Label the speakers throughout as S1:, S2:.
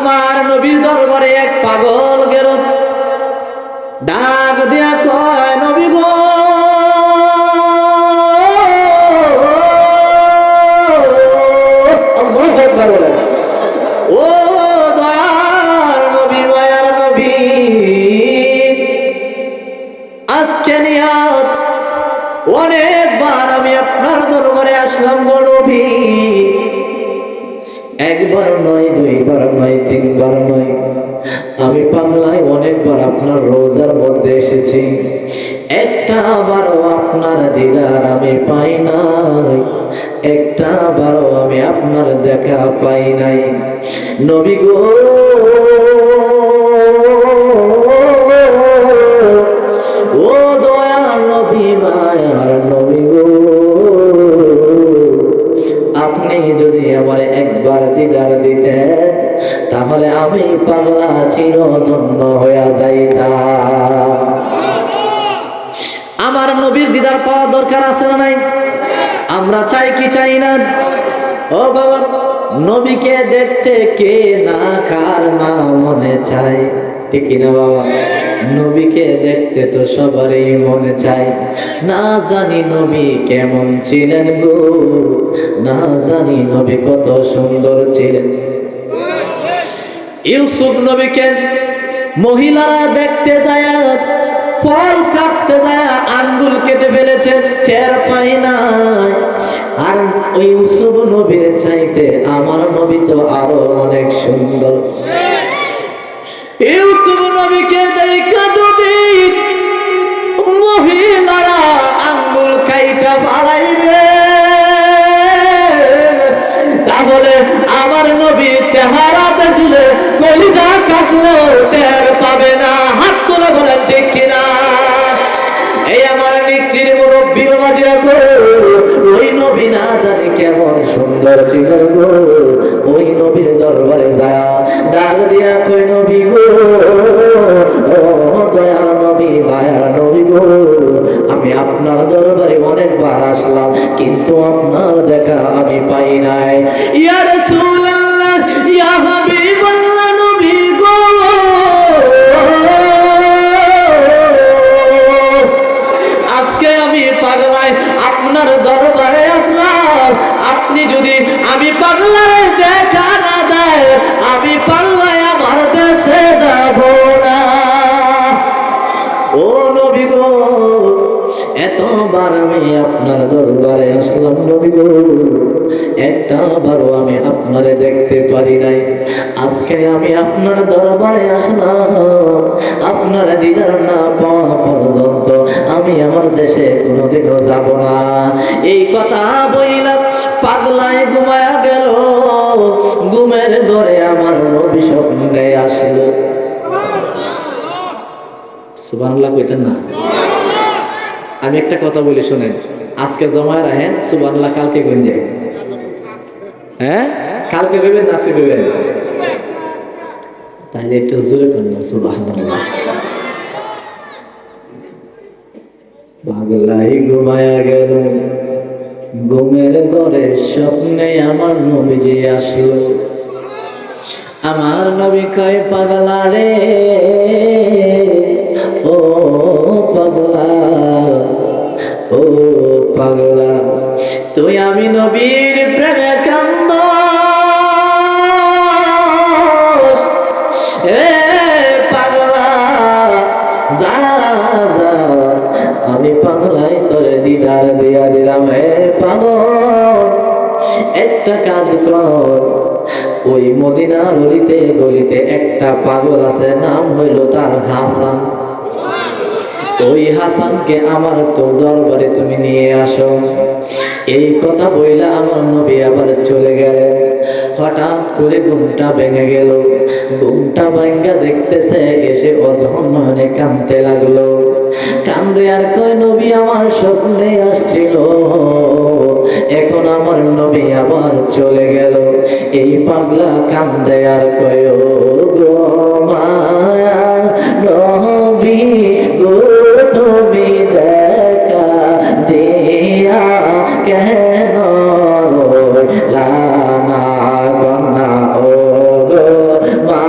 S1: আমার নবীর দরবারে এক পাগল গেল, ডাক দিয়া কয়, নবী গো, ও দয়ার নবী, মায়ার নবী, আজকে নিয়াত অনেকবার আমি আপনার দরবারে আসলাম গো নবী, একবার নয়, দুইবার নয়, তিনবার নয়, আমি পাগলায় অনেকবার আপনার রোজার মধ্যে এসেছি, একটা বারও আপনার দিদার আমি পাই নাই, একটা বারও আমি আপনার দেখা পাই নাই নবী গো। ও দয়ার নবী, মায়ার নবী গো, আপনি যদি আমার একবার দিদার দিতেন তাহলে আমি পাগলা চিরধন্য হয়ে যাইতাম। আমার নবীর দিদার পাওয়া দরকার আছে না নাই? আমরা চাই কি চাই না? ও বাবা, নবীকে দেখতে কে না কার না মনে চায়, ঠিক না বাবা? নবীকে দেখতে তো সবারই মনে চায়। না জানি নবী কেমন ছিলেন গো, না জানি নবী কত সুন্দর ছিলেন। ইউসুফ নবীকে মহিলারা দেখতে যায়, ফল কাটতে যায় আঙ্গুল কেটে ফেলেছে, টের পাই নাই। আর ওই ইউসুফ নবীর চাইতে আমার নবী তো আরো অনেক সুন্দর। ইউসুফ নবীকে দেখা যদি মহিলারা আঙ্গুল কাইটা বাড়াইবে তাহলে আমার নবী চেহারা দেখলে কলিজা কাটলেও টের পাবে না। হাত তুলে বলেন ঠিক কিনা? এই আমার নিক্তির মুরব্বী বাবাজিরা গো, ওই নবী না জানি কেমন সুন্দর ছিল গো, ওই নবীর দরবারে যায় ডাক দিয়া কই, নবী গো, ও দয়াল নবী, মায়ার নবী গো, আমি আপনার দরবারে অনেকবার আসলাম কিন্তু আপনার দেখা আমি পাই নাই। ইয়া রাসূলুল্লাহ, ইয়া হাবিবাল্লাহ, নবী গো, আজকে আমি পাগলায় আপনার দরবারে আসলাম, আপনি যদি আমি পাগলারে দেখা না দেয় আমি পাগলায় আমার দেশে যাব না। ও নবী গো, এতবার আমি আপনার দরবারে আসলাম নবী গো, একটা বারও আমি আপনারে দেখতে পারি নাই, আজকে আমি আপনার দরবারে আসলাম, আপনার দিদার না পাওয়া পর্যন্ত আমি আমার দেশে কোনোদিনও যাব না। এই কথা বইলা পাগলায় ঘুমায়া গেল, ঘুমের ঘরে আমার নবী স্বপ্নে আসলো। সুবহানাল্লাহ কইতেন না? আমি একটা কথা বলি শুনেন, আজকে জমায় রাখেন, সুবহানাল্লাহ কালকে কইন যায়। হ্যাঁ, কালকে কইবেন না আজকে কইবেন? তাহলে একটু জোরে করুন সুবহানাল্লাহ। পাগলাই ঘুমায়া গেল, ঘুমের ঘরে স্বপ্নে আমার নবীজি আসলো। আমার নবী কয়, পাগলা রে, ও পাগলা, ও পাগলা, তুই আমি নবীর প্রেমে কান্দ, এ পাগলা, যা যা, আমি পাগলাই তোরে দিদার দিয়া দিলাম। হে পাগল, একটা কাজ কর, ওই মদিনার গলিতে গলিতে একটা পাগল আছে, নাম হইল তার হাসান, ওই হাসানকে আমার তোর দরবারে তুমি নিয়ে আসো। এই কথা বইলা আমার নবী আবার চলে গেলেন। হঠাৎ করে ঘুমটা ভেঙে গেল, ঘুমটা ভাঙ্গা দেখতেছে এসে অধমনে কাঁদতে লাগলো। কান্দে আর কয়, নবী আমার স্বপ্নে আসছিল, এখন আমার নবী আবার চলে গেল। এই পাগলা কান্দে আর কয়, ও গো মায়া নবী গো, তুমি দেখা দিয়া কেন রইলা না, ও গো মা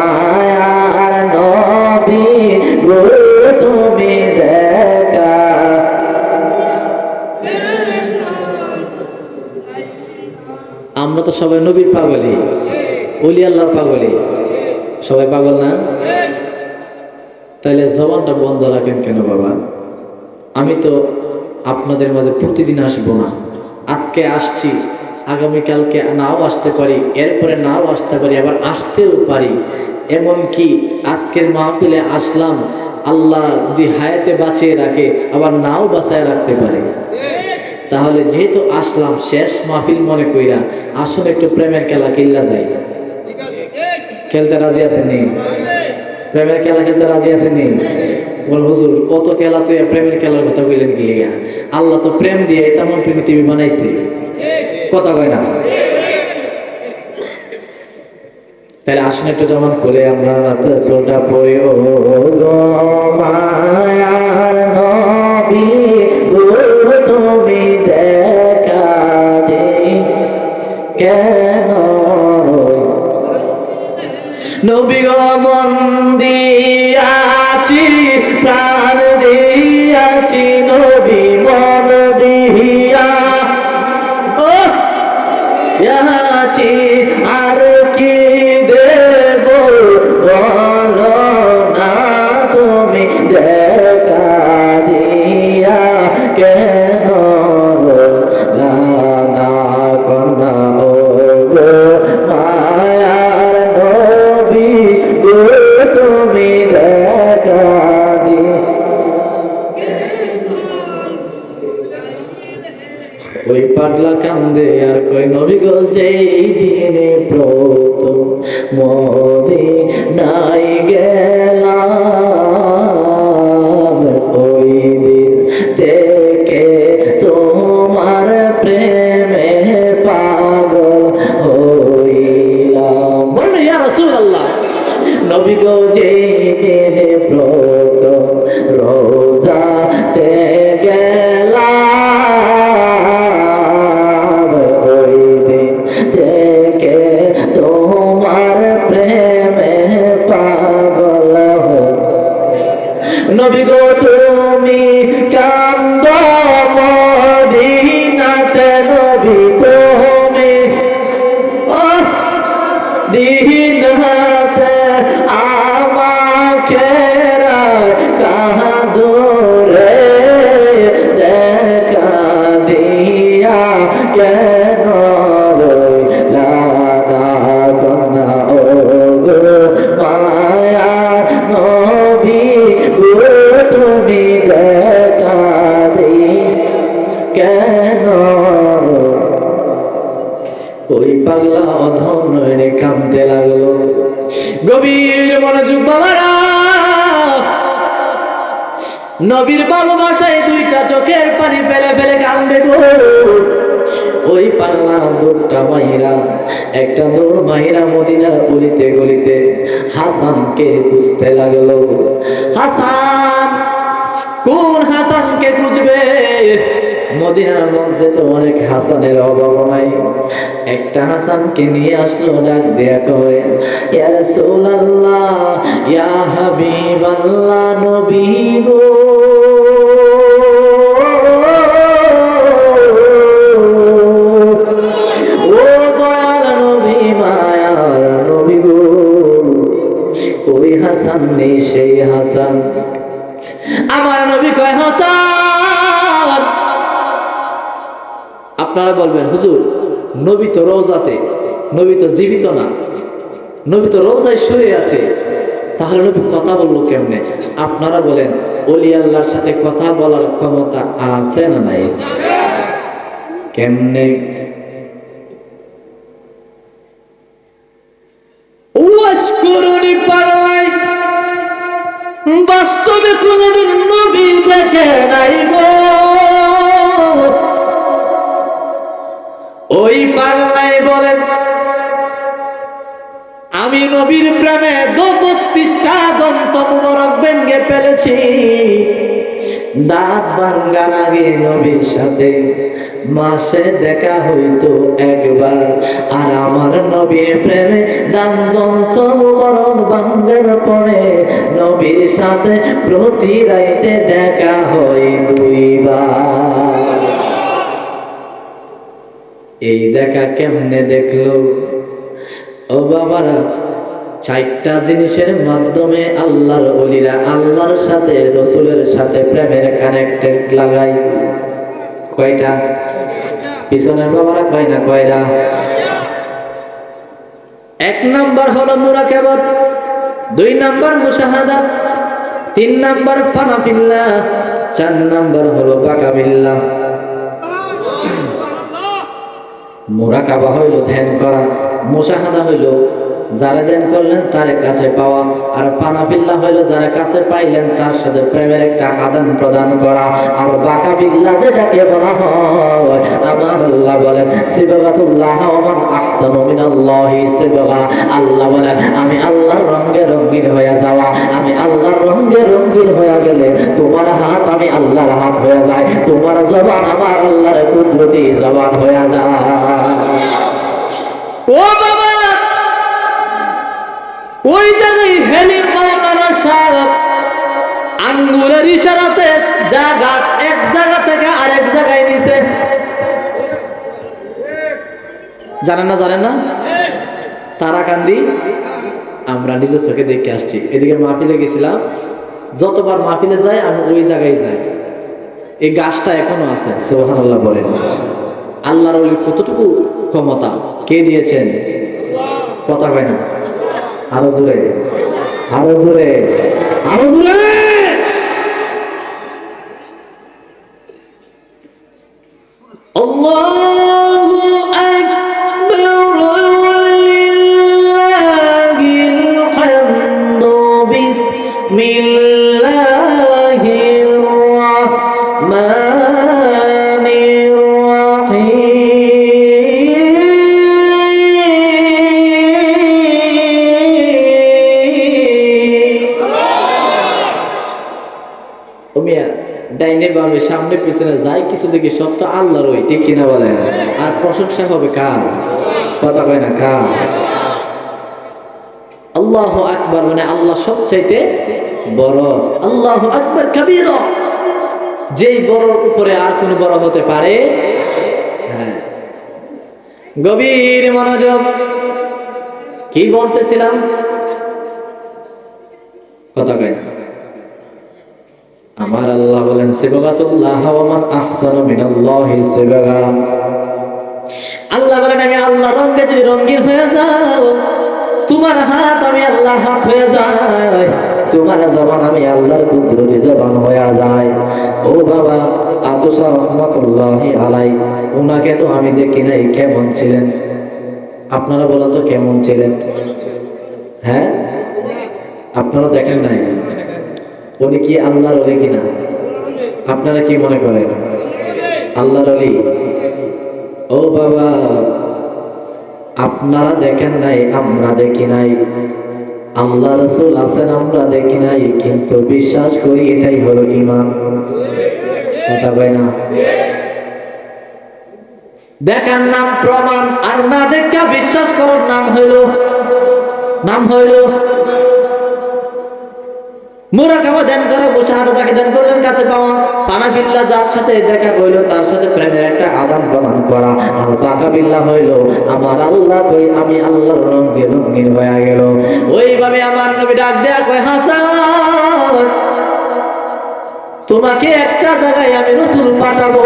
S1: আমরা তো সবাই নবীর পাগলই, ওলি আল্লাহর পাগলই, সবাই পাগল না? তাইলে জবানটা বন্ধ রাখেন কেন বাবা? আমি তো আপনাদের মাঝে প্রতিদিন আসবো না, আজকে আসছি, আগামীকালকে নাও আসতে পারি, এরপরে নাও আসতে পারি, আবার আসতেও পারি। এমনকি আজকের মাহফিলে আসলাম, আল্লাহ যদি হায়াতে বাঁচিয়ে রাখে আবার নাও বাঁচায় রাখতে পারে। তাহলে যেহেতু আসলাম, শেষ মাহফিল মনে কইরা আসুন একটু প্রেমের খেলা খেললা যায়। খেলতে রাজি আছেন নি? প্রেমের খেলা খেলতে রাজি আছেন নি? বল হুজুর কত খেলা, তুই প্রেমের খেলার কথা কইলেন কি লিগা? আল্লাহ তো প্রেম দিয়ে তেমন পৃথিবী বানাইছে, কথা কয় না? তাহলে আসুন একটু যেমন করে আমরা রাতটা পড়ে, ও গো মায়ার নবী গো তুমি দেখা দে কেন নবী গো, মন দিয়াছি প্রাণ দিয়াছি নবী মন দিয়া আছি, আর কি দেব বলো না তুমি দেখা দিয়া কেন না না কন্যা ও গো মায়ার নবী গো তুমি দেখা দি। ওই পাগলা কান্দে আর কই নবী গো, যেই দিনে প্রথম মদিনায় গেলাম ওই দিন থেকে তোমার প্রেমে পাগল হইলাম। বলে ইয়া রাসূলুল্লাহ, নবী গো যেই দিনে প্রথম রোজাতে গেলাম ওই দিন থেকে তোমার প্রেমে পাগল নবী গো, তুমি কান্দ মদিনাতে নবী তুমি দিন হাতে আমাকে কাঁদরে দেখা দিয়া কেন রইলা না কন্যা ও গো মায়ার নবী গো তুমি দেখা দি কেন। ওই পাগলা অধম রে কাঁদতে লাগলো। গভীর মনোযোগ বাবারা, নবীর ভালোবাসায় দুইটা চোখের পানি ফেলে ফেলে কান্দে গো। ওই পাগলা দৌড়টা মাইরা, একটা দৌড় মাইরা মদিনার গলিতে গলিতে হাসানকে খুঁজতে লাগলো। হাসান, কোন হাসানকে খুঁজবে? মদিনার মধ্যে তো অনেক হাসানের অভাব নাই। একটা হাসানকে নিয়ে আসলো, ডাক দেয়া কয়, ইয়া রাসূলুল্লাহ ইয়া হাবিবাল্লাহ নবী গো, ও দয়াল নবী মায়ার নবী গো। ওই হাসান নেই, সেই হাসান। আমার নবী কয়, হাসান। আপনারা বলবেন হুজুর নবী তো রওজাতে, নবী তো জীবিত না, নবী তো রওজায় শুয়ে আছে, তাহলে নবী কথা বললো কেমনে? আপনারা বলেন ওলি আল্লাহর সাথে কথা বলার ক্ষমতা আছে না নাই? কেমনে? ওয়াশকুরুনি পাল্লাই বাস্তবে কোনদিন নবী দেখে নাই গো। ওই পাল্লাই বলেন, আমি নবীর প্রেমে 32টা দন্ত মোবারক ভেঙে ফেলেছি। দাঁত ভাঙ্গার আগে নবীর সাথে মাসে দেখা হইতো একবার, আর আমার নবীর প্রেমে দন্ত মোবারক ভাঙ্গার পরে নবীর সাথে প্রতি রাইতে দেখা হয় 2 বার। এই দেখা কেমনে দেখলো? ও বাবারা, 4টা জিনিসের মাধ্যমে আল্লাহর ওলিরা আল্লাহর সাথে রাসূলের সাথে প্রেমের কানেক্টেড লাগাই। কয়টা? পিছনের বাবারা কয় না কয়টা? 1 নাম্বার হলো মুরাকাবাত, 2 নাম্বার মুশাহাদাত, 3 নাম্বার ফানা ফিল্লাহ, 4 নাম্বার হলো বাকা বিল্লাহ। মুরাকাবা হইল ধ্যান করা, মুশাহাদা হইল যারা ধ্যান করলেন তার কাছে পাওয়া, আর ফানাফিল্লাহ হইল যারা কাছে পাইলেন তার সাথে প্রেমের একটা আদান প্রদান করা, আর বাকা বিল্লাহ যেটাকে বলা হয়, আমার আল্লাহ বলেন সিবগাতুল্লাহ ওয়া মান আহসানু মিনাল্লাহি সিবগা। আল্লাহ বলেন আমি আল্লাহর রঙে রঙিন হয়ে যাওয়া, আমি আল্লাহর রঙে রঙিন হয়ে গেলে তোমার হাত আমি আল্লাহর হাত হয়ে যায়, তোমার জবান আমার আল্লাহর কুদরতি জবান হয়ে যায়। ও বাবা, ওই জায়গায় হেলি মাওলানা সাহেব আঙ্গুরের ইশারাতে যা গাছ এক জায়গা থেকে আরেক জায়গায় নিছে। জানেন না? জানেন না? তারাকান্দি আমরা নিজের চোখে দেখে আসছি। এদিকে মাহফিলে গেছিলাম, যতবার মাহফিলে যাই আমি ওই জায়গায় যাই। এই গাছটা এখনো আছে। সুবহানাল্লাহ বলেন। আল্লাহর ওলির কতটুকু ক্ষমতা কে দিয়েছেন? কথা কয় না, আরো জোরে, আরো জোরে, আরো জোরে। আল্লাহু আকবার ওয়ালিল্লাহিল হামদু বিসমিল্লাহির রাহমানির রাহিম। ডাইনে বামে সামনে পিছনে যাই কিছু দেখি সব তো আল্লাহর, ওই ঠিক কিনা বলেন? আর প্রশংসা হবে কার? কথা কয় না কার? আল্লাহু আকবার মানে আল্লাহ সবচাইতে বড়। আল্লাহু আকবার কাবীরা, যেই বড়র উপরে আর কোন বড় হতে পারে? হ্যাঁ, গভীর মনোযোগ। কি বলতেছিলাম? কথা কয় না। আমার আল্লাহ বলেন সিবগাতুল্লাহ ওয়া মান আহসানু মিনাল্লাহি সিবগা। আল্লাহ বলেন আমি আল্লাহর রঙে যদি রঙিন হয়ে যাও, তোমার হাত আমি আল্লাহর হাত হয়ে যায়, তোমার জবান আমি আল্লাহর কুদরতি জবান হয়ে যায়। ও বাবা, আতুসা রাহমাতুল্লাহি আলাই, উনাকে তো আমি দেখি নাই, কেমন ছিলেন? আপনারা বলেন তো কেমন ছিলেন? হ্যাঁ, আপনারা দেখেন নাই? উনি কি আল্লাহর ওলি কিনা? আপনারা কি মনে করেন? আল্লাহর ওলি? ও বাবা, আপনারা দেখেন নাই, আমরা দেখি নাই। আল্লাহ রাসূল আছেন, আমরা দেখি নাই, কিন্তু বিশ্বাস করি এটাই হলো ঈমান। কথা কয় না? দেখার নাম প্রমাণ, আর না দেখা বিশ্বাস করার নাম হইল মুরাকাবা ধ্যান করা, মুশাহাদা যাকে ধ্যান করলেন কাছে পাওয়া, ফানা বিল্লাহ যার সাথে দেখা হইল তার সাথে প্রেমের একটা আদান প্রদান করা, আর বাকা বিল্লাহ হইল আমার আল্লাহ কই আমি আল্লাহর রঙে রঙিন হয়ে গেল। ওইভাবে আমার নবী ডাক দেয়া কয় হাসান, তোমাকে একটা জায়গায় আমি রাসূল পাঠাবো।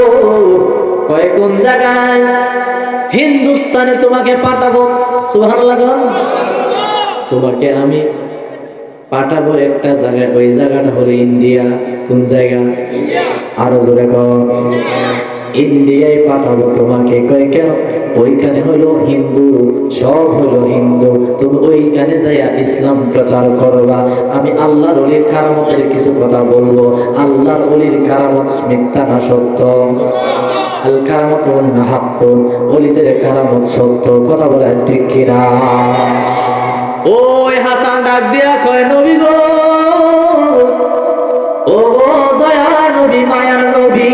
S1: কয় কোন জায়গায়? হিন্দুস্তানে তোমাকে পাঠাবো। সুবহানাল্লাহ। তোমাকে আমি পাঠাবো একটা জায়গায়, ওই জায়গাটা হলো ইন্ডিয়া। কোন জায়গা? আরো জোরে কর। ইন্ডিয়ায় পাঠাবো তোমাকে। কয় কেন? ওইখানে হলো হিন্দু, সব হলো হিন্দু, তুমি ওইখানে যাইয়া ইসলাম প্রচার করবা। আমি আল্লাহর ওলির কারামতের কিছু কথা বলবো। আল্লাহর ওলির কারামত মিথ্যা না সত্য? আল কারামত ওয়া হাক্কুন, ওলিদের কারামত সত্য। কথা বলেন ঠিক কিনা? ওই হাসান ডাক দিয়া কয় নবী গো, ও গো দয়া নবী, মায়ার নবী,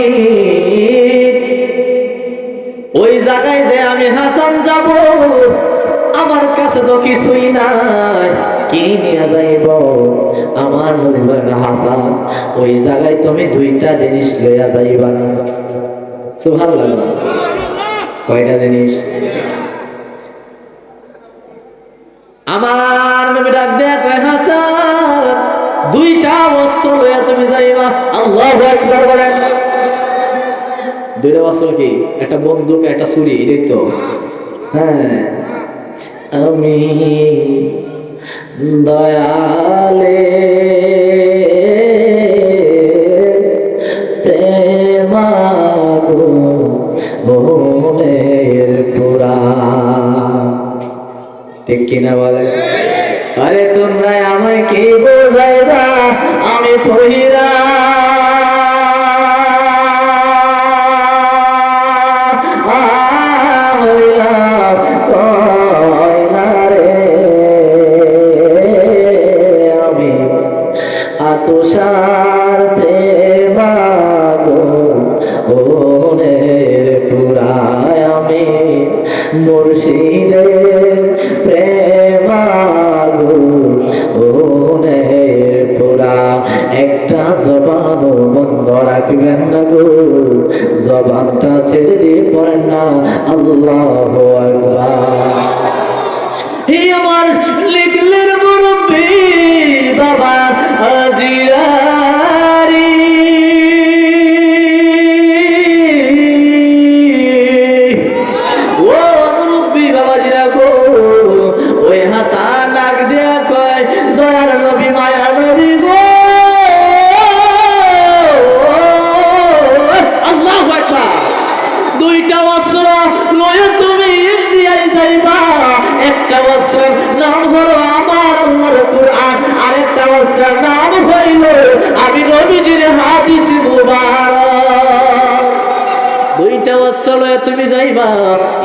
S1: ওই জায়গায় যে আমি হাসান যাব, আমার কাছে তো কিছুই নাই, কি নিয়ে যাইব? আমার নবী বলেন হাসান, ওই জায়গায় তুমি 2টা জিনিস লইয়া যাইবা। সুবহানাল্লাহ। কয়টা জিনিস? আমার নবী ডাক দেয়া কয়, হাসান দুইটা বস্ত্র লইয়া তুমি যাইবা। আল্লাহু আকবার বলেন। দুইটা বস্ত্র কি? একটা বন্দুক, একটা ছুরি, এই তো। হ্যাঁ, আমি দয়ালে প্রেমাগো মনের পুরা, ঠিক কিনা বলে? আরে তোমরা আমায় কি বোঝাইবা, আমি পহিরা তুষার প্রেমাগো মনের পুরায়, আমি মুর্শিদের প্রেমাগো মনের পুরা। একটা জবান বন্ধ রাখবেন না গো, জবানটা ছেড়ে দিয়ে পড়েন না আল্লাহু আকবার। হে আমার লিখলের মুরব্বী বাবা আজিরারি, ও মুরব্বী বাবা জিরা গো, ওই হাসান ডাক দিয়া কয়, দয়ার নবী মায়ার নবী গো, আল্লাহু আকবার। দুইটা বস্ত্র লয়ে তুমি ইন্ডিয়ায় যাইবা, একটা বস্ত্রের নাম হলো আমার আল্লাহর কুরআন, আরেকটা বস্ত্রের নাম হইল আমি নবীজির হাদিস মুবারক। দুইটা বস্ত্র লয়ে তুমি যাইবা,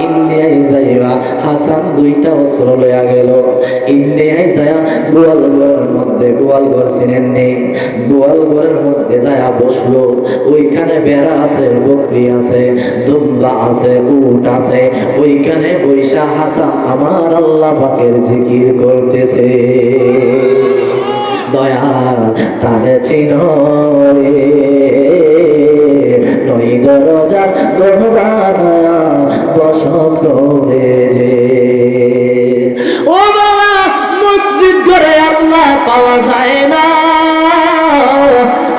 S1: ইন্ডিয়ায় যাইবা। হাসান দুইটা বস্ত্র লইয়া গেল, ইন্ডিয়ায় যায়া গোয়ালঘরের মধ্যে, গোয়ালঘর চিনেন নেই, গোয়ালঘরের মধ্যে যায়া বসলো। ওইখানে বেড়া আছে, বকরি আছে, দুম্বা আছে, উট আছে। ওইখানে বৈশা হাসান আমার আল্লাহ পাকের জিকির করতেছে। দয়া তারে চিনো রে, নই দরজার গহবানা বসত করে যে। ও বাবা, মসজিদ ঘরে আল্লাহ পাওয়া যায় না,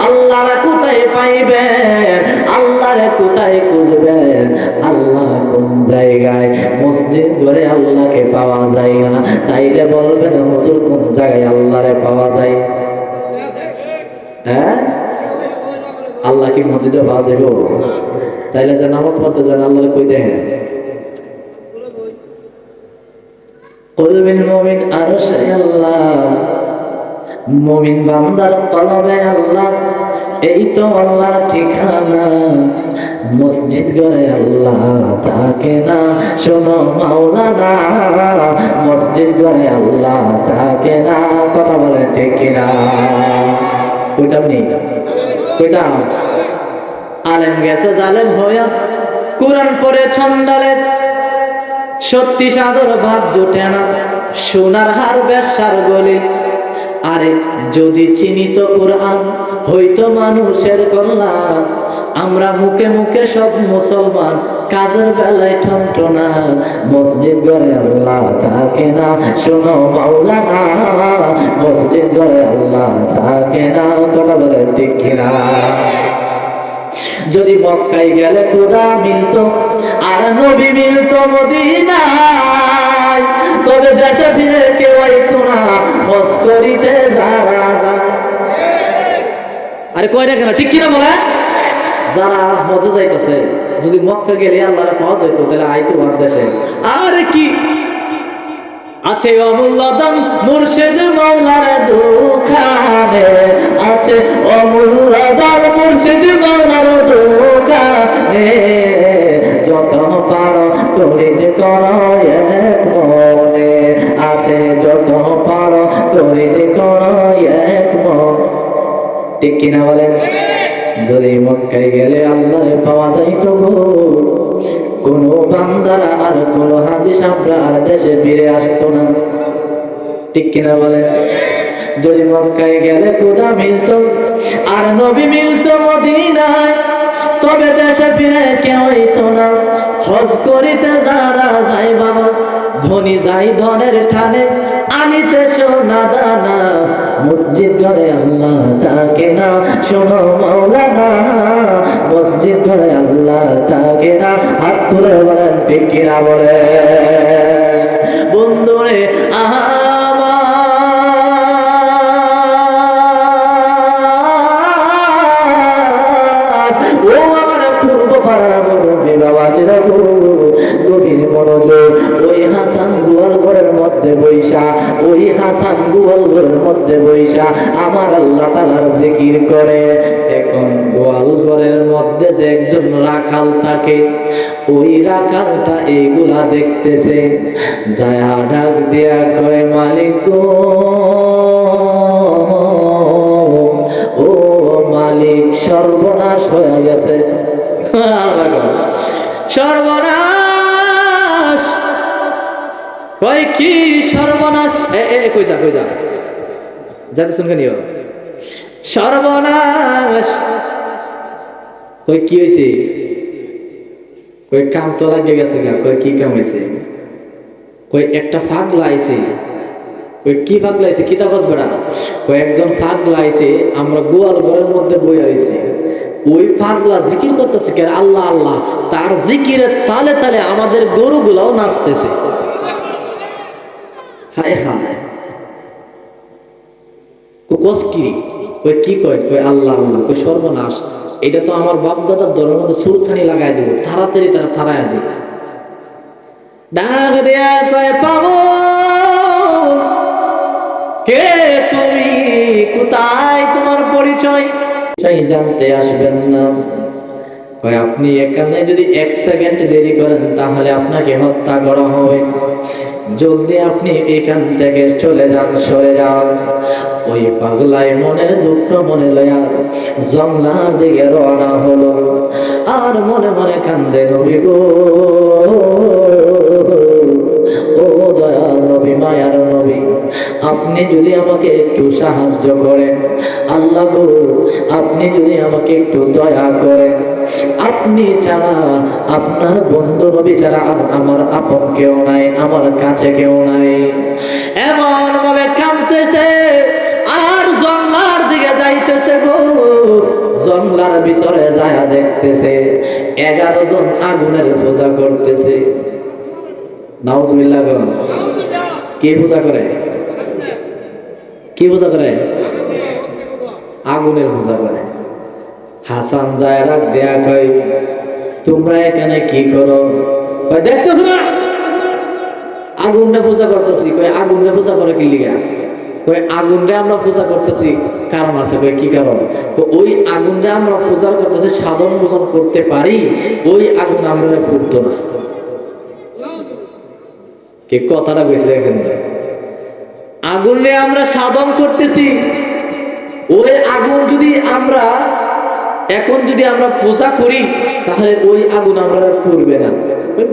S1: আল্লাহরা কোথায় পাইবেন, আল্লাহরে কোথায় খুঁজবেন, আল্লাহ কোন জায়গায়? মসজিদ ঘরে আল্লাহকে পাওয়া যায় না, তাইলে বলবেন হুজুর কোন জায়গায় আল্লাহরে পাওয়া যায়? হ্যাঁ, আল্লাহ কি মসজিদে পাওয়া যাইব? তাইলে যে নামাজ পড়তে যান আল্লাহরে কই দেখেন? কলবিল মুমিন আরশে আল্লাহ, মুমিন বান্দার কলবে আল্লাহ, এই তো আল্লাহর ঠিকানা। মসজিদ ঘরে আল্লাহ থাকে না, শোনো মাওলানা, মসজিদ ঘরে আল্লাহ থাকে না। কথা বলে ঠিক কিনা? কইতাম নি? কইতাম। আলেম গেছে জালেম হইয়া, কোরআন পড়ে ছন্দালে, সত্যি সাদর ভাত জোটে না, সোনার হার বেশ্যার গলি। আরে যদি চিনিত কোরআন, হইতো মানুষের কল্যাণ। আমরা মুখে মুখে সব মুসলমান, কাজের বেলায় ঠনঠনা। মসজিদ ঘরে আল্লাহ থাকে না, শোনো মাওলানা, মসজিদ ঘরে আল্লাহ থাকে না। কথা বলে ঠিক কিনা? যদি মক্কায় গেলে খোদা মিলতো, আর নবী মিলতো মদিনায়, তবে দেশে ফিরে কেউ আইতো না হজ করিতে যারা যায়। আরে কয়টা কেন? ঠিক কিনা বলে? যারা হজে যাইতেছে, যদি মক্কা গেলে আল্লাহরে পাওয়া যাইতো, তাহলে আইতো আর দেশে। আরে কি আছে অমূল্য দাম মুর্শিদ মাওলার দোকানে, আছে অমূল্য দাম মুর্শিদ মাওলার দোকানে। যত পারো করিতে করো এক মনে, আছে যত পারো করিতে করো এক মন। ঠিক কিনা বলেন? যদি মক্কায় গেলে আল্লাহরে পাওয়া যাইতো গো, কোন বান্দারা আর কোন হাজি সাহেবরা আর দেশে ফিরে আসতো না। ঠিক কিনা বলে? যদি মক্কায় গেলে খোদা মিলতো, আর নবী মিলতো মদিনায়, তবে দেশে ফিরে কেউ হইতো না। হজ করিতে যারা যাইবা না, ধনী যাই ধনের ঠানে, আনিতে সোনা দানা। মসজিদ ঘরে আল্লাহ থাকে না, শোনো মাওলানা, মসজিদ ঘরে আল্লাহ থাকে না। হাত তুলে বলেন ঠিক কিনা বলে। বন্ধুরে ও আমার পূর্ব পাড়ার মুরব্বী বাবাজিরা, গভীর মনোযোগ। ওই হাসান গোয়াল ঘরের মধ্যে বৈশা, ওই হাসান গোয়াল ঘরের মধ্যে বৈশা আমার আল্লাহ তাআলার জিকির করে। এখন গোয়াল ঘরের মধ্যে যে একজন রাখাল থাকে, ওই রাখালটা এইগুলা দেখতেছে, যায়া ডাক দিয়া কয়, মালিক গো, ও মালিক, সর্বনাশ হয়ে গেছে। সর্বনাশ। কই কি সর্বনাশ? কই যা কই যা যাতে শুনকে নিও। সর্বনাশ। কই কি হয়েছে? কই কাম তো লাগে গেছে গা। কই কি কাম হয়েছে? কই একটা ফাঁক লাইছে। কই কি ফাঁক লাইছে? কি তা বেড়া? কই একজন ফাঁক লাইছে, আমরা গোয়াল ঘরের মধ্যে বইয়া রইছি, ওই ফাঁকলা জিকির করতেছে কে? আল্লাহ আল্লাহ। তার জিকিরের তালে তালে আমাদের গরুগুলাও নাচতেছে। হায় হায়। কস কি? কই কি কয়? কই আল্লাহ আল্লাহ। কই সর্বনাশ, এটা তো আমার বাপ দাদার দলের মধ্যে সুরখানি লাগাই দিব, তাড়াতাড়ি তারা তারায়া দিব। ডাক দেয়া কয়, পাবো কে তুমি, কোথায় তোমার পরিচয়? জানতে আসবেন না। কয় আপনি এখানে যদি 1 সেকেন্ড দেরি করেন তাহলে আপনাকে হত্যা করা হবে, জলদি আপনি এখান থেকে চলে যান, সরে যান। ওই পাগলায় মনের দুঃখ মনে লয়া জঙ্গলার দিকে রওনা হলো, আর মনে মনে কান্দে, নবী গো, ও দয়ার নবী, মায়ার নবী, আপনি যদি আমাকে একটু সাহায্য করেন, আল্লাহ গো, আপনি যদি আমাকে একটু দয়া করেন, আপনি ছাড়া, আপনার বন্ধু নবী ছাড়া আর আমার আপন কেউ নাই, আমার কাছে কেউ নাই। এমন ভাবে কাঁদতেছে আর জঙ্গলার দিকে যাইতেছে গো। জঙ্গলার ভিতরে যায় দেখতেছে 11 জন আগুনের পূজা করতেছে। নাউজুবিল্লাহ। কি পূজা করে? কি পূজা করে? আগুনের পূজা করে। হাসান যায় রাখ দেয়া কয়, তোমরা এখানে কি করো? কয় দেখতেছ না আগুনে পূজা করতেছি। কয় আগুনে পূজা করে কি লিগা? কয় আগুনে আমরা পূজা করতেছি কারণ আছে। কয় কি কারণ? ওই আগুনে আমরা পূজা করতেছি, সাধন পূজন করতে পারি, ওই আগুন আমরা ফুটতো না। কে কথাটা বুঝতে দেখছেন? আগুনে আমরা সাধন করতেছি, ওই আগুন যদি আমরা এখন যদি আমরা পূজা করি তাহলে ওই আগুন আমরা ফুটবে না।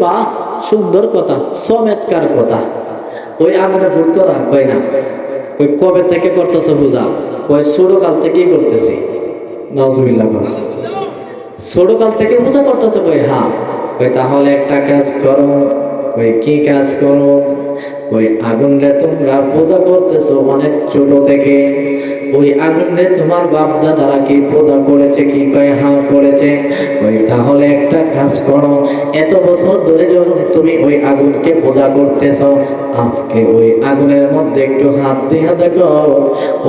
S1: বাহ, সুন্দর কথা, চমৎকার কথা। ওই আগুনে ফুটতো না? কয় না। কই কবে থেকে করতেছ পূজা? কয় ছোটকাল থেকেই করতেছি। নাউজুবিল্লাহ। ছোটকাল থেকে পূজা করতেছ? কই হ্যাঁ। কই তাহলে একটা কাজ করো। কই কি কাজ করো? ওই আগুনে তোমরা পূজা করতেছো অনেক ছোট থেকে, ওই আগুনে তোমার বাপ দাদারা কি পূজা করেছে কি? কয় হ্যাঁ করেছে। ওই তাহলে একটা কাজ করো, এত বছর ধরে যখন তুমি ওই আগুনকে পূজা করতেছো, আজকে ওই আগুনের মধ্যে একটু হাত দিয়ে দেখো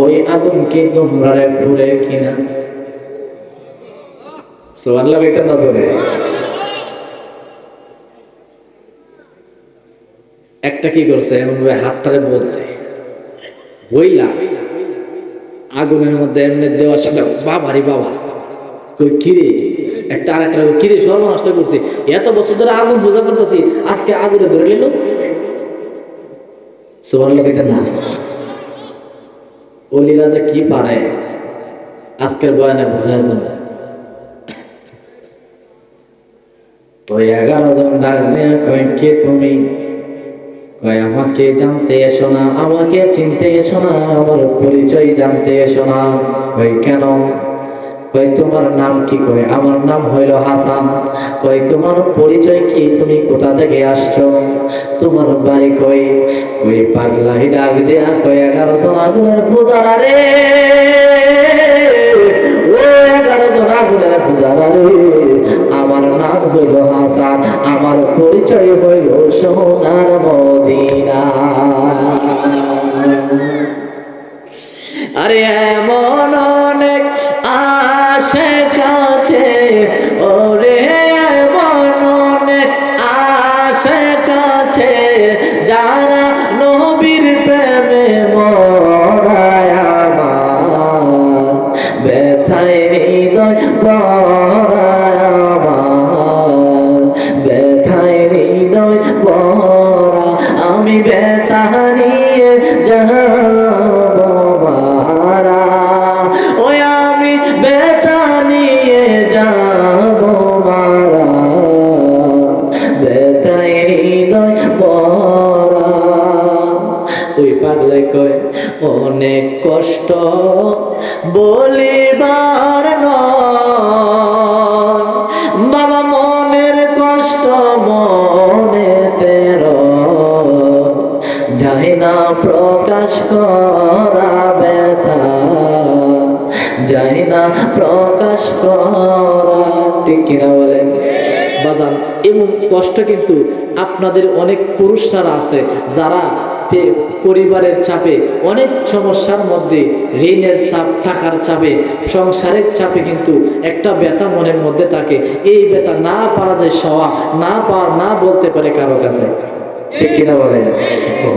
S1: ওই আগুন কি তোমরা পুড়ে কিনা। সুবহানাল্লাহ কইতেন না জোরে? একটা কি করছে, এমন ভাবে হাতটারে বলছে, বইলা আগুনের মধ্যে এমনি দেওয়ার সাথে বাবারি বাবা। কই কিরে? একটা আরেকটা কিরে, সর্বনাশটা করছি, এত বছর ধরে আগুন পূজা করতেছি, আজকে আগুনে ধরে নিল। সুবহানাল্লাহ কইতেন না? ওলিরা যে কি পারে আজকের বয়ানে বোঝা যাবে। ওই 11 জন ডাক দিয়ে কয়, কে তুমি? কয় আমাকে জানতে এসো না, আমাকে চিনতে এসো না, আমার পরিচয় জানতে এসো না। কই কেন? কই তোমার নাম কি? কই আমার নাম হইল হাসান। কই তোমার পরিচয় কি? তুমি কোথা থেকে আসছো? তোমার বাড়ি কই? ওই পাগলাই ডাক দিয়া কই 11 জন আগুনের পূজারা রে, ও 11 জন আগুনের পূজারা রে, আমার নাম হইল হাসান, আমার পরিচয় হইল সোনার মদিনা। আরে এমন অনেক আশিক আছে, ওরে এমন অনেক আশিক আছে, যারা নবীর প্রেমে মরায় আমার, ব্যথায় হৃদয় ভরায় আমার, ব্যথায় হৃদয় ভরা, আমি ব্যথা নিয়ে যাব মারা, ওই আমি ব্যথা নিয়ে যাব মারা, ব্যথায় হৃদয় ভরা। ওই পাগলে কয় অনেক কষ্ট বলিবার নয়, বাবা মনের কষ্ট মনেতে রয়, যায় না প্রকাশ করা ব্যথা, যায় না প্রকাশ করা। ঠিক কিনা বলেন বাজান? এবং কষ্ট কিন্তু আপনাদের অনেক পুরুষরা আছে যারা পরিবারের চাপে, অনেক সমস্যার মধ্যে, ঋণের চাপ, টাকার চাপে, সংসারের চাপে কিন্তু একটা ব্যথা মনের মধ্যে থাকে। এই ব্যথা না পারা যায় সওয়া, না বলতে পারে কারো কাছে। ঠিক কিনা বলেন?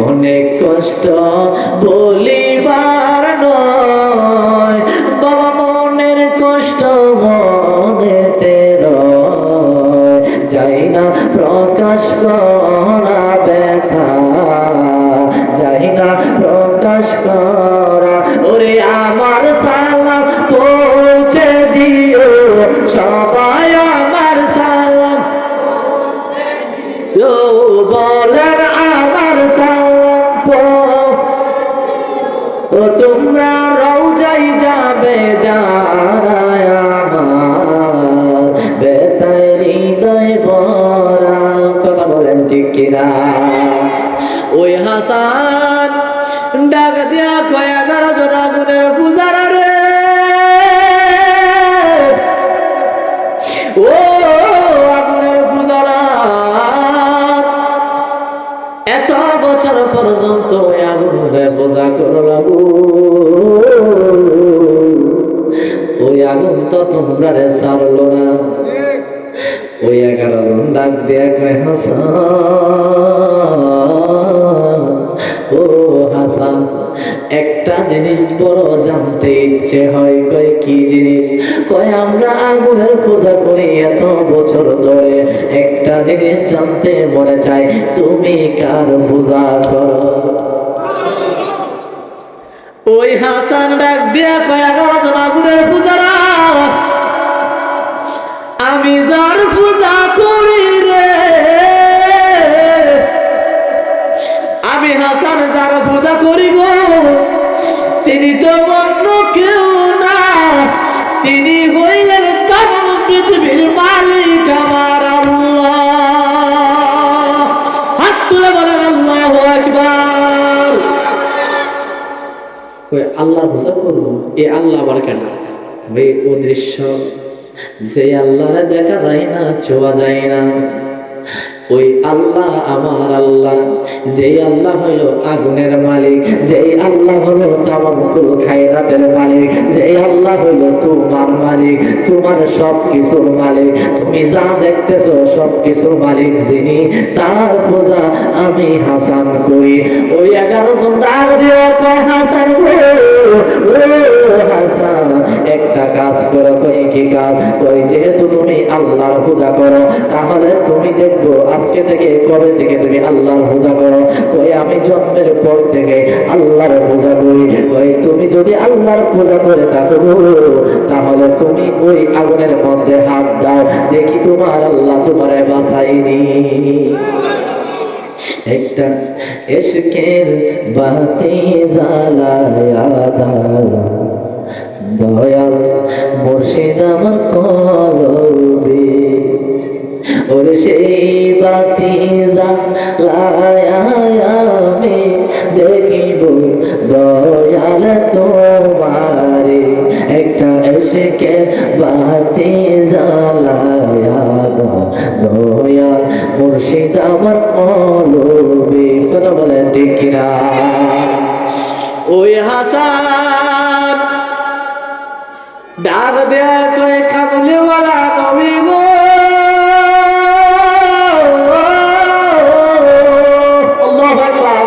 S1: অনেক কষ্ট বলিবার নয়, বাবা মনের কষ্ট মনেতে রয়, যাই না প্রকাশ করা ব্যথা, যাই না প্রকাশ করা। ওরে আমার সালাম পৌঁছে দিও, সবাই আমার সালাম বলেন, আমার সালাম ও তোমরা রওজাই যাবে যারা আমার, ব্যথায় হৃদয় ভরা। কথা বলেন ঠিক কিনা? ওই হাসান ডাক দিয়া কয় 11 জন আগুনের পূজারা রে, ও আগুনের পূজারা, এত বছর পর্যন্ত ওই আগুনে পূজা করলাম, ওই আগুন তো তোমরা রে ছাড়লো না। ওই 11 জন ডাক দিয়া কয় হাসান, ও হাসান, একটা জিনিস বড় জানতে ইচ্ছে হয়। কয় কি জিনিস? কয় আমরা আগুনের পূজা করি এত বছর ধরে, একটা জিনিস জানতে মনে চাই, তুমি কার পূজা করো? ওই হাসান ডাক দিয়া কয় 11 জন আগুনের পূজারা, আমি যার পূজা করি রে, আমি হাসান যার পূজা করি গো, তিনি তো অন্য কেউ না, তিনি হইলেন তামাম পৃথিবীর মালিক আমার আল্লাহ। হাত তুলে বলেন আল্লাহু আকবার। কই আল্লাহর পূজা করব? এ আল্লাহ আবার কেন? ভাই ও দৃশ্য, যে আল্লাহরে দেখা যায় না, ছোঁয়া যায় না, ওই আল্লাহ আমার আল্লাহ, যেই আল্লাহ হইল আগুনের মালিক, যেই আল্লাহ হলো তামাম কুল খায়রাতের মালিক, যেই আল্লাহ হইল তোমার মালিক, তোমার সব কিছুর মালিক, তুমি যা দেখতেছো সব কিছুর মালিক যিনি, তার পূজা আমি হাসান করি। ওই 11 জন ডাক দিয়ে কয় হাসান গো, ও হাসান, একটা কাজ করো। কই কি কাজ? কই যেহেতু তুমি আল্লাহর পূজা করো, তাহলে তুমি দেখবো আজকে থেকে, কবে থেকে তুমি আল্লাহর পূজা করো? কই আমি জন্মের পর থেকে আল্লাহর পূজা করি। কই তুমি যদি আল্লাহর পূজা করে থাকো, তাহলে তুমি ওই আগুনের মধ্যে হাত দাও, দেখি তোমার আল্লাহ তোমারে বাঁচাইনি। একটা ইশকের বাতি জ্বালায়া দাও, দয়াল মুর্শিদ মুর্শিদ আমার কলবে, ওরে সেই বাতি জ্বালায় আমি দেখিব দয়াল তোমারে, একটা এসেকে বাতি জ্বালায় দয়াল মুর্শিদ আমার কলবে। কথা বলেন ঠিক কিনা? ওই হাসান ডাক দেয়া কয় কামলিওয়ালা নবী গো, আল্লাহু আকবার,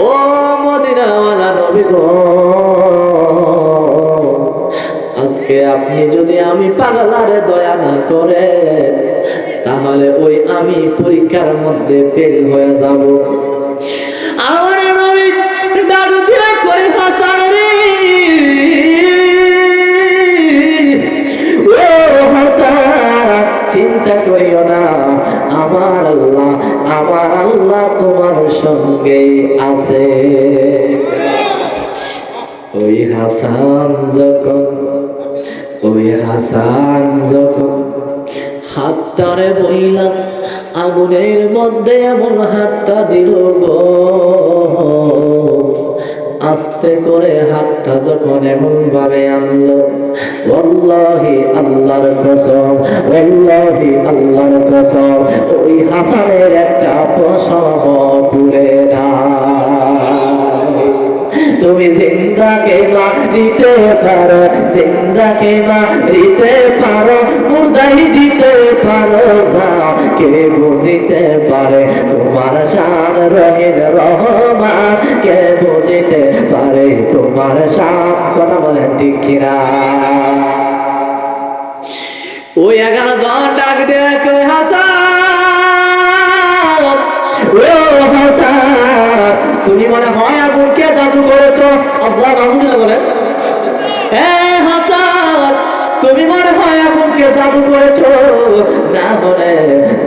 S1: ও মদিনাওয়ালা নবী গো, আজকে আপনি যদি আমি পাগলারে দয়া না করে, তাহলে ওই আমি পরীক্ষার মধ্যে ফেল হয়ে যাব। আমার নবী ডাক দিয়া কই হাসান রে, ও হাসান চিন্তা করিও না, আমার আল্লাহ তোমার সঙ্গে আছে। ওই হাসান যখন হাতটারে বইলা আগুনের মধ্যে এমন হাতটা দিল গো, আস্তে করে হাতটা যখন এমন ভাবে আনলো, ওয়াল্লাহি আল্লাহর কসম, ওয়াল্লাহি আল্লাহর কসম, ওই হাসানের একটা পশম পুরে না। তুমি জিন্দাকে মারিতে পারো, জিন্দাকে মারিতে পারো, মুর্দাই দিতে পারো, যাও কে বুঝিতে পারে তোমার শান, রহিম রহমান কে বুঝিতে পারে তোমার শান। কথা বলেন ঠিক কিনা? ওই 11 জন ডাক দিয়ে কই হাসান, ও হাসান তুমি মনে হয় আগুনকে জাদু করেছো। আল্লাহ রাসূল বলেন, হ্যাঁ হাসান তুমি মনে হয় আগুনকে জাদু করেছো, না বলে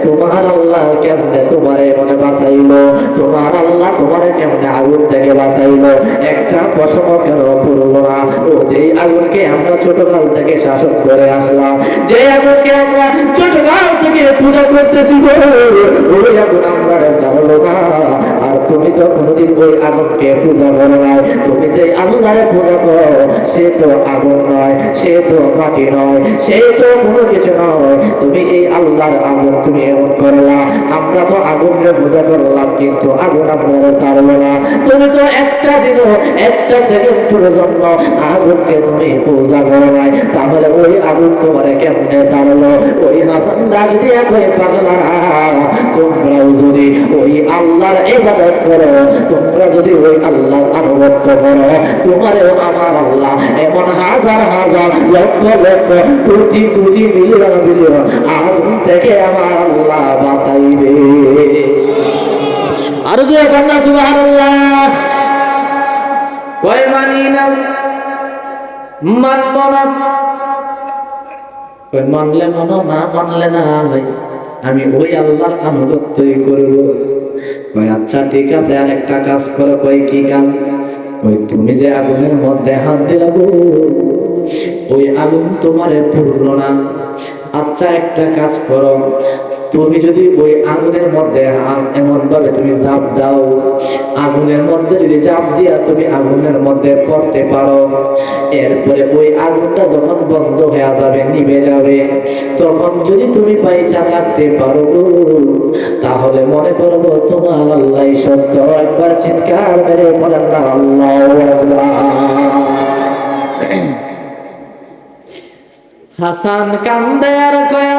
S1: তোমার আল্লাহ কেমনে তোমারে মনে বাঁচাইলো, তোমার আল্লাহ তোমারে কেমনে আগুন থেকে বাঁচাইলো, একটা পশম কেন পড়লো না? ও যেই আগুনকে আমরা ছোটকাল থেকে শাসন করে আসলাম, যে আগুনকে আমরা ছোটকাল থেকে পূজা করতেছি, ওই আগুন আমরা ছাড়লো না। আর তুমি তো কোনোদিন ওই আগুনকে পূজা করো নাই, তুমি যে আল্লাহরে পূজা করো সে তো আগুন নয়, সে তো মাটি নয়, সে তো কোনো কিছু নয়, তুমি এই আল্লাহর আগুন তুমি এমন করলা। আমরা তো আগুনকে পূজা করলাম কিন্তু আগুন আমরা ছাড়লো না। তুমি তো একটা দিনও একটা সেকেন্ড পর্যন্ত আগুনকে তুমি পূজা করো নাই, তাহলে ওই আগুন তোমারে কেমনে ছাড়লো? ওই হাসান ডাক দিয়ে কই পাগলারা, তোমরাও যদি ওই আল্লাহর ইবাদত করো, তোমরা যদি ওই আল্লাহর আনুগত্য করো, তোমারেও আমার আল্লাহ এমন হাজার হাজার লক্ষ লক্ষ কোটি কোটি মিলিয়ন মিলিয়ন আগুন থেকে আমার আল্লাহ বাঁচাইবে। আরো জোরে কন্যা সুবহানাল্লাহ। কয় মানি না, মানব না, কয় মানলে মানো, না মানলে না ভাই, আমি ওই আল্লাহর আনুগত্যই করব। কয় আচ্ছা ঠিক আছে, আর একটা কাজ করো। কয় কি কাজ? ওই তুমি যে আগুনের মধ্যে হাত দিলা গো, ওই আগুন তোমারে পুরলো না। আচ্ছা একটা কাজ করো, তুমি যদি ওই আগুনের মধ্যে এমন ভাবে তুমি ঝাঁপ দাও, আগুনের মধ্যে যদি ঝাঁপ দিয়া তুমি আগুনের মধ্যে পড়তে পারো, এরপরে ওই আগুনটা যখন বন্ধ হয়ে যাবে, নিভে যাবে, তখন যদি তুমি বাইচা থাকতে পারো তাহলে মনে করবো তোমার আল্লাহ সত্য। একবার চিৎকার মেরে বলেন না আল্লাহু আকবার। হাসান কান্দে আর কয়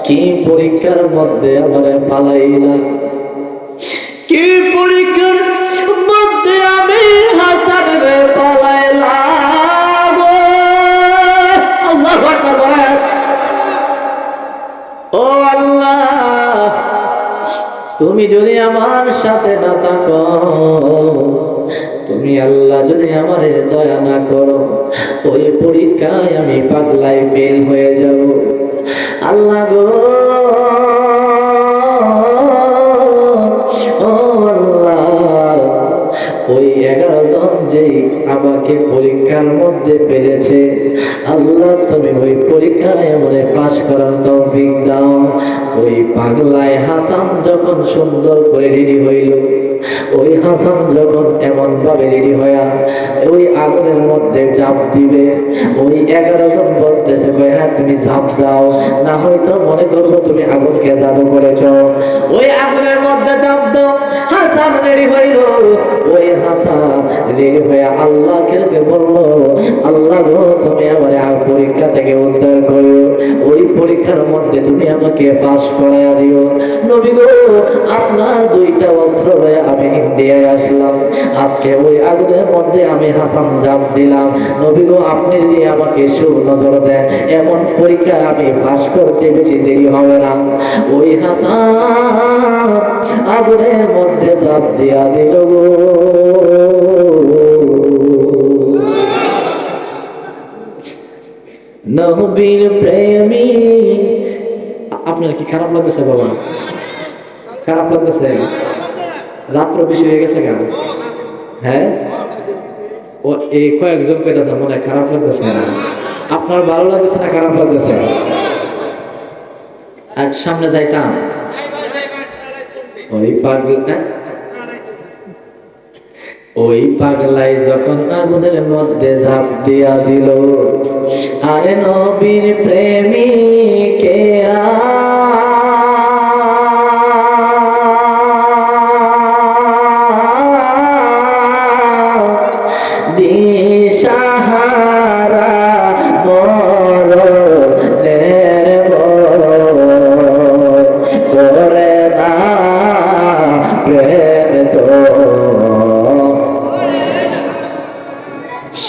S1: কি পরীক্ষার মধ্যে আমারে পালাইলা, কি পরীক্ষার মধ্যে আমি হাসান রে পালাইলাম। আল্লাহু আকবার। ও আল্লাহ, তুমি যদি আমার সাথে না থাকো, তুমি আল্লাহ যদি আমারে দয়া না করো, ওই পরীক্ষায় আমি পাগলায় ফেল হয়ে যাব। আল্লাহ গো, মধ্যে ফেলেছে। আল্লাহ তুমি ওই পরীক্ষায় আমারে পাশ করার তৌফিক দাও। ওই পাগলায় হাসান যখন সুন্দর করে রেডি হইল, ওই হাসান যখন এমন ভাবে রেডি হইয়া ওই আগুনের মধ্যে ঝাঁপ দিবে, ওই 11 জন বলতেছে হ্যাঁ তুমি ঝাঁপ দাও, না হয়তো মনে করবো তুমি আগুনকে জাদু করেছ। ওই আগুনের মধ্যে ঝাঁপ দাও। হাসান রেডি হইল। ওই হাসান রেডি হয়ে আল্লাহকে বলল, আল্লাহ গো তুমি আমার পরীক্ষা থেকে উদ্ধার করো, ওই পরীক্ষার মধ্যে তুমি আমাকে পাশ করাইয়া দিও। নবী গো আপনার 2টা অস্ত্র লয়ে আমি ইন্ডিয়ায় আসলাম, আজকে ওই আগুনের মধ্যে আমি হাসান ঝাঁপ দিলাম। নবী গো আপনি যদি আমাকে সুনজর দেন, এমন পরীক্ষা আমি পাশ করতে বেশি দেরি হবে না। ওই হাসান আগুনের মধ্যে ঝাঁপ দিয়া দিল গো। নবীর প্রেমী। আপনার কি খারাপ লাগতেছে বাবা? খারাপ লাগতেছে? রাত্র বেশি হয়ে গেছে কেন? হ্যাঁ, ও এই কয়েকজন কইতাছে মনে খারাপ লাগতেছে না। আপনার ভালো লাগতেছে না খারাপ লাগতেছে? আর সামনে যাইতাম ওই পাগলাই যখন আগুনের মধ্যে ঝাঁপ দিয়া দিল, আরে নবীর প্রেমিকেরা দিশাহারা মরণের করে না প্রেম তো।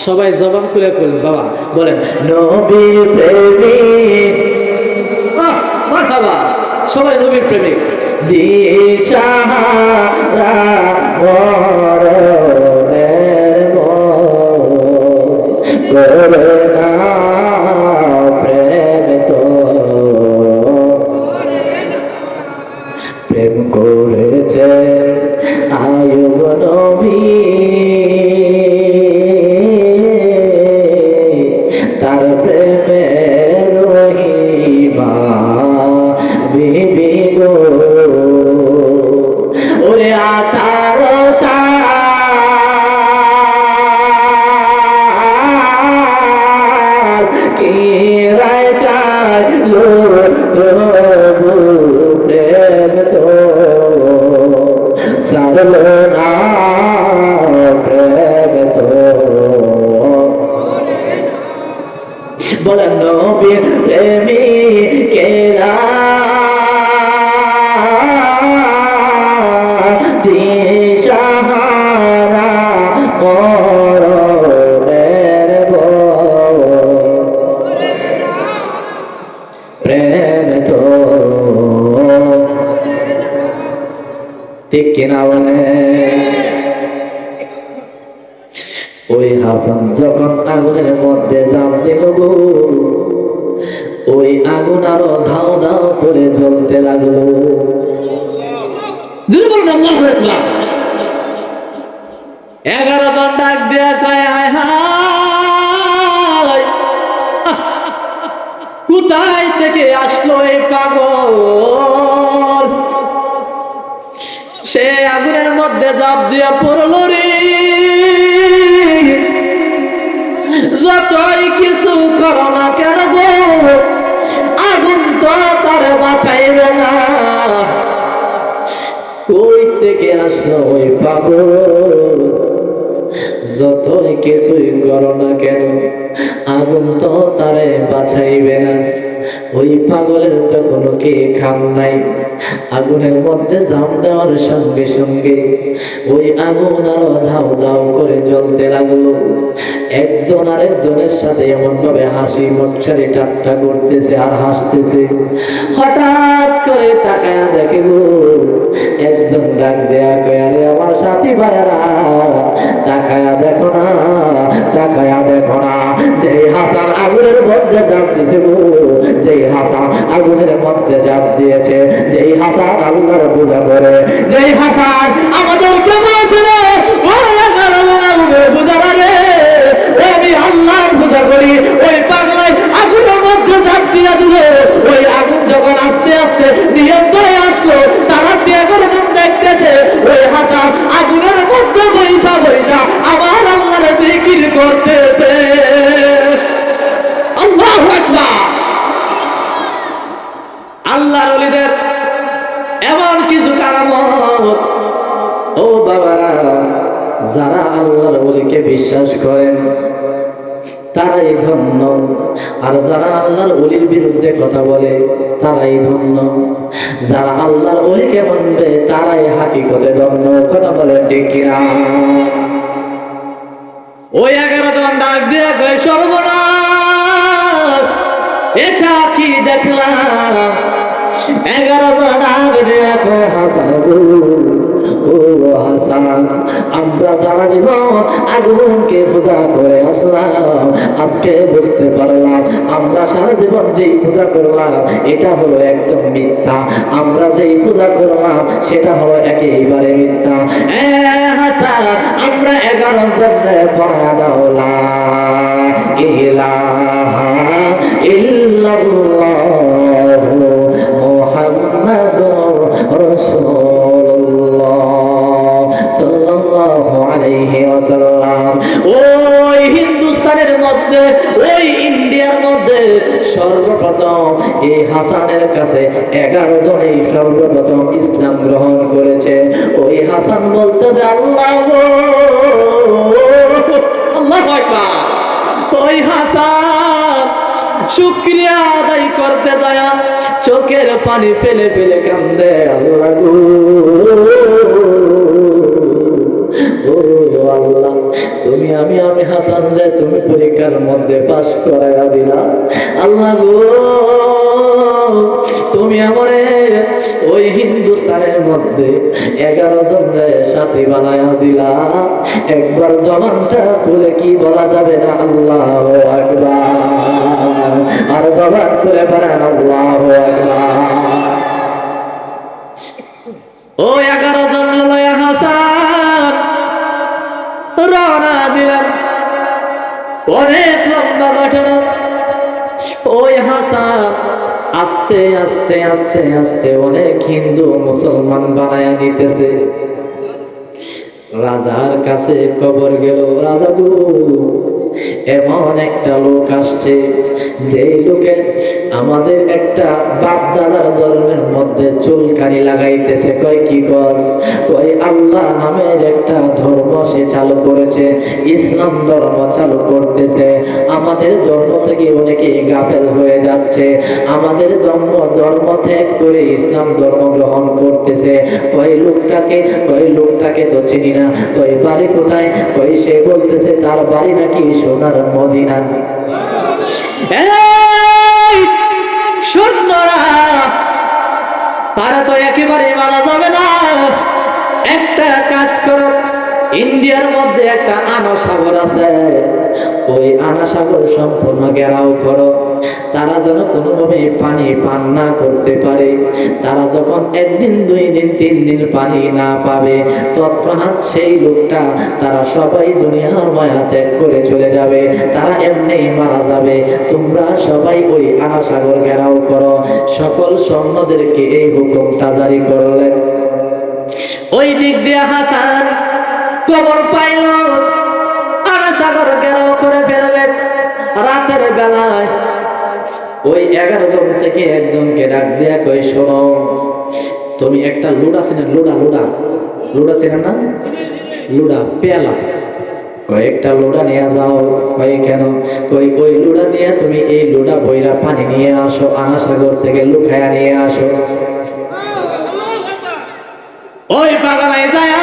S1: সবাই জবান খুলে খুলে বাবা বলেন নবীর প্রেমিক। মারহাবা, সবাই নবীর প্রেমিক। দিশাহারা মরণের করে না প্রেম তো। প্রেম করেছে আয়ুব নবী, তার প্রেমে রহিমা বিবি গো। ওরে 18 সাল কি রায় কালো প্রভু প্রেম তো সারলো না প্রেম তো। বলেন নবীর প্রেমিকেরা দিশাহারা মরণের প্রেম তো। ঠিক কিনা বলে? ওই হাসান যখন আগুনের মধ্যে ঝাঁপ দিল গো, ওই আগুন আরো ধাও ধাও করে জ্বলতে লাগলো। 11 জন ডাক দিয়া কয় আয় হায়, কোথায় থেকে আসলো এই পাগল? সে আগুনের মধ্যে ঝাঁপ দিয়া পড়লো রে। যতই কিছু করো না কেন গো, আগুন তো তার বাঁচাইবে না। কই থেকে আসলো ওই পাগল? যতই কিছুই করো না কেন, আগুন তো তারে বাঁচাইবে না। ওই পাগলের তো কোনো কে খাম নাই। আগুনের মধ্যে ঝাঁপ দেওয়ার সঙ্গে সঙ্গে ওই আগুন আরো ধাও ধাও করে জ্বলতে লাগলো। একজন আরেকজনের সাথে এমন ভাবে হাসি মশারি ঠাট্টা করতেছে আর হাসতেছে। হঠাৎ করে তাকায়া দেখে গো, একজন ডাক দেয়া কয় আরে আমার সাথী ভাইরা তাকায়া দেখো না, তাকায়া দেখো না, যে হাসান আগুনের মধ্যে ঝাঁপ দিয়েছে গো, যেই হাসান আগুনের মধ্যে ঝাঁপ দিয়েছে, যেই হাসান আগুনের পূজা করে, যেই হাসান আমাদেরকে বলেছিল পূজা করে আমি আল্লাহ করি, ওই পাগলাই আগুনের মধ্যে ঝাঁপ দিয়া দিল। ওই আগুন যখন আস্তে আস্তে নিয়ন্ত্রণে আসলো, তারা দিয়ে করে দেখতেছে ওই হাসান আগুনের মধ্যে বৈশা বৈশা আমার আল্লাহর জিকির করতেছে। আল্লাহু আকবার। আল্লাহর ওলিদের এমন কিছু কারামত, ও বাবারা, যারা আল্লাহর ওলিকে বিশ্বাস করেন তারাই ধন্য, আর যারা আল্লাহর ওলির বিরুদ্ধে কথা বলে তারাই ধন্য। যারা আল্লাহর ওলিকে মানবে তারাই হাকিকতে ধন্য। কথা বলে ঠিক কিনা? ওই 11 জন ডাক দিয়ে কয়, সর্বনাশ, এটা কি দেখলাম? 11 জন ডাক দিয়ে কয়, হাসান ও হাসান, আমরা সারা জীবন আগুনকে পূজা করে আসলাম, আজকে বুঝতে পারলাম আমরা সারা জীবন যেই পূজা করলাম এটা হলো একদম মিথ্যা, আমরা যেই পূজা করলাম সেটা হলো একেবারে মিথ্যা। হাসান, আমরা 11 জনে পড়া দাও লা ইলাহা ইল্লাল্লাহু মুহাম্মাদুর রাসূলুল্লাহ সাল্লাল্লাহু আলাইহি ওয়াসাল্লাম। ওই হিন্দুস্তানের মধ্যে, ওই ইন্ডিয়ার মধ্যে সর্বপ্রথম এই হাসানের কাছে 11 জনেই সর্বপ্রথম ইসলাম গ্রহণ করেছে। ওই হাসান বলতেছে, আল্লাহ আল্লাহু আকবার। ওই হাসান শুকরিয়া আদায় করতে যায় চোখের পানি ফেলে ফেলে কান্দে, আল্লাহ ও আল্লাহ, তুমি আমি হাসান দে তুমি পরীক্ষার মধ্যে পাস করাইয়া দিলা। আল্লাহ গো, তুমি আমারে ওই হিন্দুস্তানের মধ্যে 11 জনের সাথী বানায়া দিলা। একবার জবানটা খুলে কি বলা যাবে না আল্লাহু আকবার? আর জবান খুলে বলেন আল্লাহু আকবার। ও 11 জন লয়া হাসান রওনা দিলেন। অনেক লম্বা ঘটনা। ওই হাসান আস্তে আস্তে আস্তে আস্তে অনেক হিন্দু মুসলমান বানায়া নিতেছে। রাজার কাছে খবর গেল, রাজা গো, এমন একটা লোক আসছে যে লোকে আমাদের একটা বাপ দাদার ধর্মের মধ্যে চুলকানি লাগাইতেছে। কয় কি গজ? কয় আল্লাহ নামের একটা ধর্ম সে চালু করেছে, ইসলাম ধর্ম চালু করতেছে। আমাদের ধর্ম থেকে অনেকে গাফেল হয়ে যাচ্ছে, আমাদের ধর্ম ত্যাগ করে ইসলাম ধর্ম গ্রহণ করতেছে। কয় লোকটাকে তো চিনি না। কয় বাড়ি কোথায়? কয় সে বলতেছে তার বাড়ি নাকি সোনার মদিনা। সৈন্যরা তারা তো একেবারে মারা যাবে না। একটা কাজ করো, ইন্ডিয়ার মধ্যে একটা আনা সাগর আছে, ওই আনা সাগর সম্পূর্ণ ঘেরাও করো। তারা যেন কোনোভাবে পানি পান না করতে পারে। তারা যখন 1 দিন 2 দিন 3 দিন পানি না পাবে, তৎক্ষণাৎ সেই লোকটা তারা সবাই দুনিয়ার মায়া ত্যাগ করে চলে যাবে, তারা এমনিই মারা যাবে। তোমরা সবাই ওই আনা সাগর ঘেরাও করো। সকল সৈন্যদেরকে এই হুকুমটা জারি করলেন। ওই দিক দিয়ে হাসান খবর পাইল আনা সাগর ঘেরাও করে ফেলবে। রাতের বেলায় ওই 11 জন থেকে একজনকে ডাক দিয়া কই, শোনো, তুমি একটা লুডা ছিলেন, লুডা ছিলেন না, লুডা পেয়ালা, কয়েকটা লুডা নিয়ে যাও। কই কেন? কই ওই লুডা দিয়ে তুমি এই লুডা বইরা পানি নিয়ে আসো, আনা সাগর থেকে লুকায়া নিয়ে আসো। ওই বাগানে যায়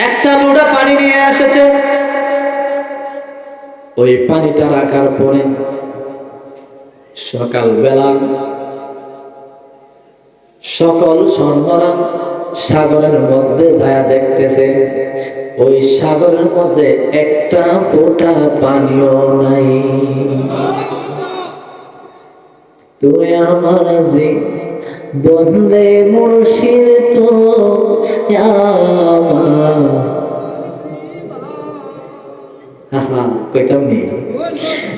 S1: একটা লুডা পানি নিয়ে এসেছে। ওই পানিটা রাখার পরে সকালবেলা সকল সৈন্যরা সাগরের মধ্যে যায় দেখতেছে ওই সাগরের মধ্যে একটা ফোঁটা পানিও নাই। তুই আমার জি বন্দে মুর্শিদ, তো কইতাম নি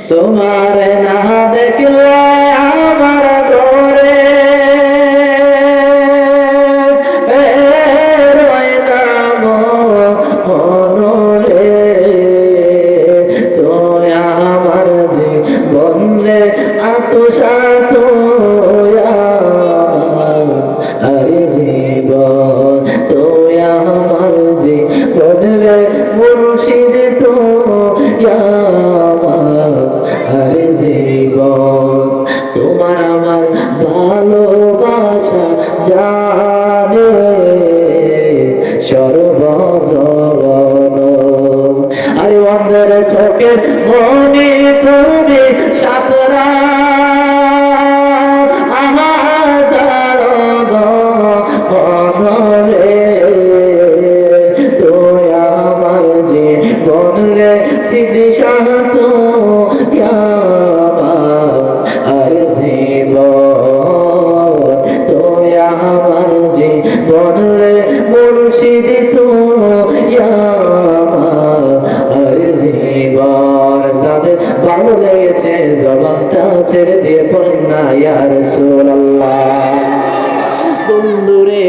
S1: তোমার না দেখলে আমার ঘরে রয় না মনরে তুই আমার জীবন রে আতশাত আরে জীবন তুই আমার জীবন রে মুর্শিদ তো আরে জীবন তোমার আমার ভালোবাসা জানে সর্বজন আরে অন্ধের চোখে মনে তুমি সাতরা আমার রে তুই আমার জীবন রে সিদ্ধি সাত আর জীবন তুই আমার জীবন রে মুর্শিদ তুই আর জীবন যাদের ভালো লেগেছে জবানটা ছেড়ে দিয়ে পড়েন না ইয়া রাসূলুল্লাহ বন্ধুরে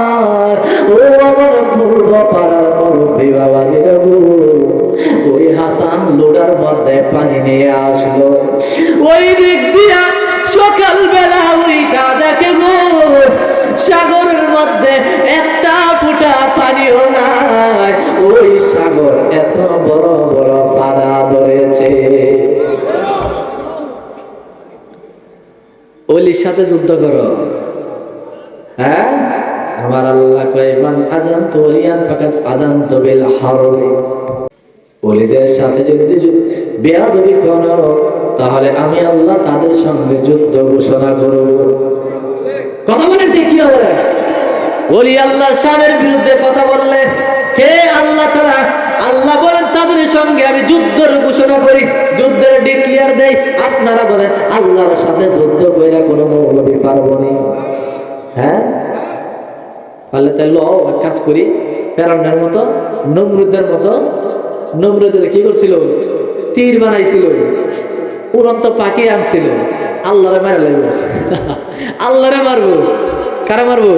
S1: আমার ও আমার পূর্ব পাড়ার মুরব্বী বাবাজি বাবু ওই হাসান লোডার মধ্যে পানি নিয়ে আসলো ওই দিক দিয়া সকালবেলা ওইটা দেখে গো সাগরের মধ্যে একটা ফুটা পানিও নাই ওই সাগর এত বড় বড় পাড়া ধরেছে ওলির সাথে যুদ্ধ করো হ্যাঁ আমার আল্লাহ কয় মান আযানতু ওলিয়ান ফাকাত আযানতু বিল হারব ওলিদের সাথে যদি বেয়াদবি করো তাহলে আমি আল্লাহ তাদের সঙ্গে যুদ্ধ ঘোষণা করব কথা বলেন ঠিক কি হবে ওলি আল্লাহর শানের বিরুদ্ধে কথা বললে কে আল্লাহ তারা আল্লাহ বলেন তাদের সঙ্গে আমি যুদ্ধের ঘোষণা করি যুদ্ধের ডিক্লিয়ার দেই আপনারা বলেন আল্লাহর সাথে যুদ্ধ কইরা কোনো মৌলবি পারবো না হ্যাঁ তাহলে তাহলে এক কাজ করি ফেরাউনের মতো নমরুদের মতো নমরুদের কি করছিল তীর বানাইছিল উড়ন্ত পাখি আনছিল আল্লাহরে মারা লাগবে আল্লাহরে মারবো কারা মারবো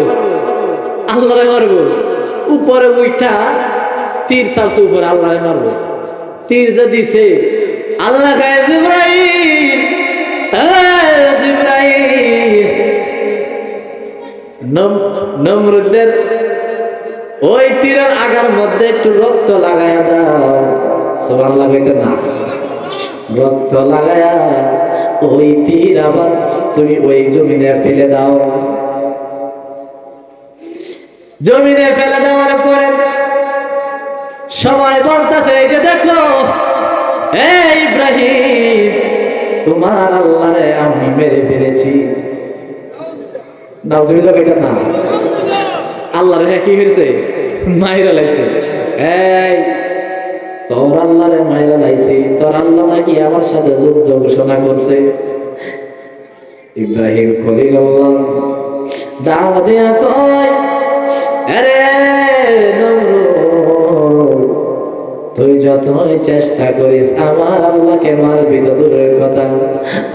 S1: আল্লাহরে মারবো উপরে উঠা তীর ছাড়ছে উপরে আল্লাহরে মারবো তীর যে দিছে আল্লাহ গায়ে জিবরাইল জিবরাইল নমরুদের ওই তীরের আগার মধ্যে একটু রক্ত লাগায়া দাও সুবহানাল্লাহ কইতে না রক্ত লাগায়া ওই তীর আবার তুমি ওই জমিনে ফেলে দাও জমিনে ফেলে দেওয়ার পরে সবাই বলতেছে এই যে দেখো এই ইব্রাহিম তোমার আল্লাহরে আমি মেরে ফেলেছি নাউজুবিল্লাহ কইতে না আল্লাহরে কি হয়েছে মাইরা লাইছে এই তোর আল্লাহরে মাইরা লাইছি তোর আল্লাহ নাকি আমার সাথে যুদ্ধ ঘোষণা করছে ইব্রাহিম খলিলুল্লাহ দাওয়াত দিয়া কয় আরে নমরুদ তুই যতই চেষ্টা করিস আমার আল্লাহকে মারবি তো দূরের কথা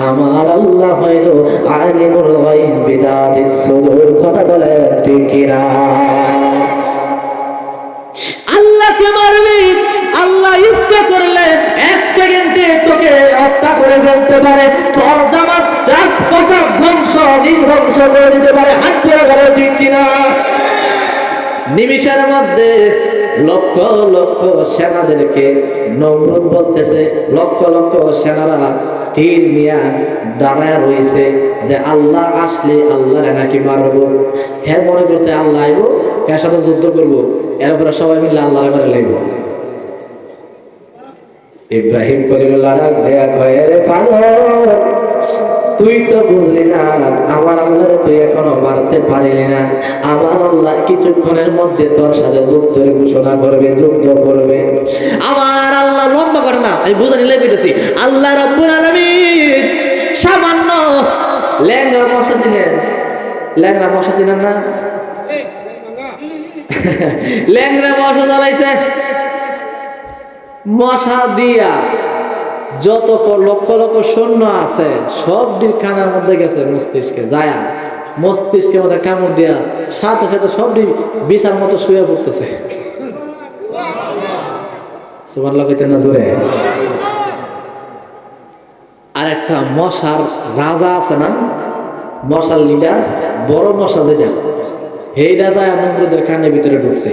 S1: আমার আল্লাহ হইলো আলিমুল গায়ব বিদাতিস সুদূর কথা বলে ঠিক কি না আল্লাহকে মারবি আল্লাহ ইচ্ছা করলে এক সেকেন্ডে তোকে হত্যা করে ফেলতে পারে তোর জামাত চাষ পোশাক ধ্বংস নির্ধ্বংস করে দিতে পারে হাত ধরে গেল ঠিক কিনা নিমিষের মধ্যে লক্ষ লক্ষ সেনাদেরকে নমরুদ বলতেছে লক্ষ লক্ষ সেনারা তীর নিয়ে দাঁড়ায় রয়েছে যে আল্লাহ আসলে আল্লাহরে নাকি মারবো হ্যাঁ মনে করছে আল্লাহ আইবো এর সাথে যুদ্ধ করবো এরপরে সবাই মিলে আল্লাহরে মারে লাগবো ইব্রাহিম খলিলুল্লাহ ডাক দেয়া কয় রে পাগল তুই তো বুঝলি না আমার আল্লাহরে তুই এখনো মারতে পারলি না আমার আল্লাহ কিছুক্ষণের মধ্যে তোর সাথে যুদ্ধের ঘোষণা করবে যুদ্ধ করবে আমার আল্লাহ লম্বা করে না আমি বুঝানি লেগেছি আল্লাহ রাব্বুল আলামিন সামান্য ল্যাংড়া মশা চিনেন না ল্যাংড়া মশা জ্বালাইছে, মশা দিয়া যত লক্ষ লক্ষ সৈন্য আছে সব ডির খানার মধ্যে গেছে মস্তিষ্কে যায়, মস্তিষ্কের মধ্যে কামড় দিয়া সাথে সাথে সব বিছার মতো শুয়ে পড়তেছে। সুবহানাল্লাহ কইতে না জোরে। আর একটা মশার রাজা আছে না, মশার লিডার, বড় মশা যেটা, সেইটা যায় নমরুদের কানের ভিতরে ঢুকছে।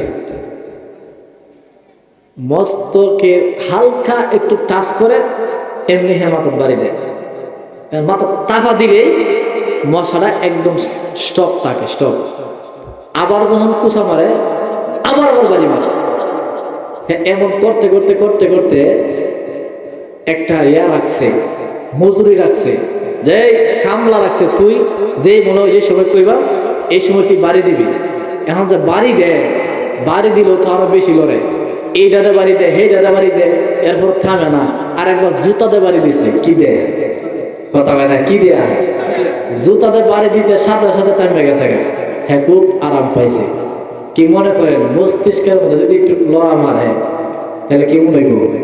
S1: মস্তকে হালকা একটু টাচ করে এমনি মাথার বাড়ি দেয়, মাথা টাকা দিলেই মশাটা একদম স্টপ থাকে, স্টপ। আবার যখন কুচা মারে আবার বাড়ি মারে। এমন করতে করতে করতে করতে একটা রাখছে, মজুরি রাখছে, যে কামলা রাখছে, তুই যেই মনে হয় যে সময় কইবা এই সময় তুই বাড়ি দিবি। এখন যে বাড়ি দেয়, বাড়ি দিলেও তো আরো বেশি লড়ে, এই দাদা বাড়ি দেয়, সেই দাদা বাড়ি দেয়, এরপর থামে না। আর একবার জুতাতে বাড়ি দিছে, কি দেয় কথা হয় না, কি দেয়া জুতাতে বাড়ি দিতে সাথে সাথে থামে গেছে। হ্যাঁ, খুব আরাম পাইছে। কি মনে করেন মস্তিষ্কের মধ্যে যদি একটু লড়া মারে তাহলে কি মনে করবে?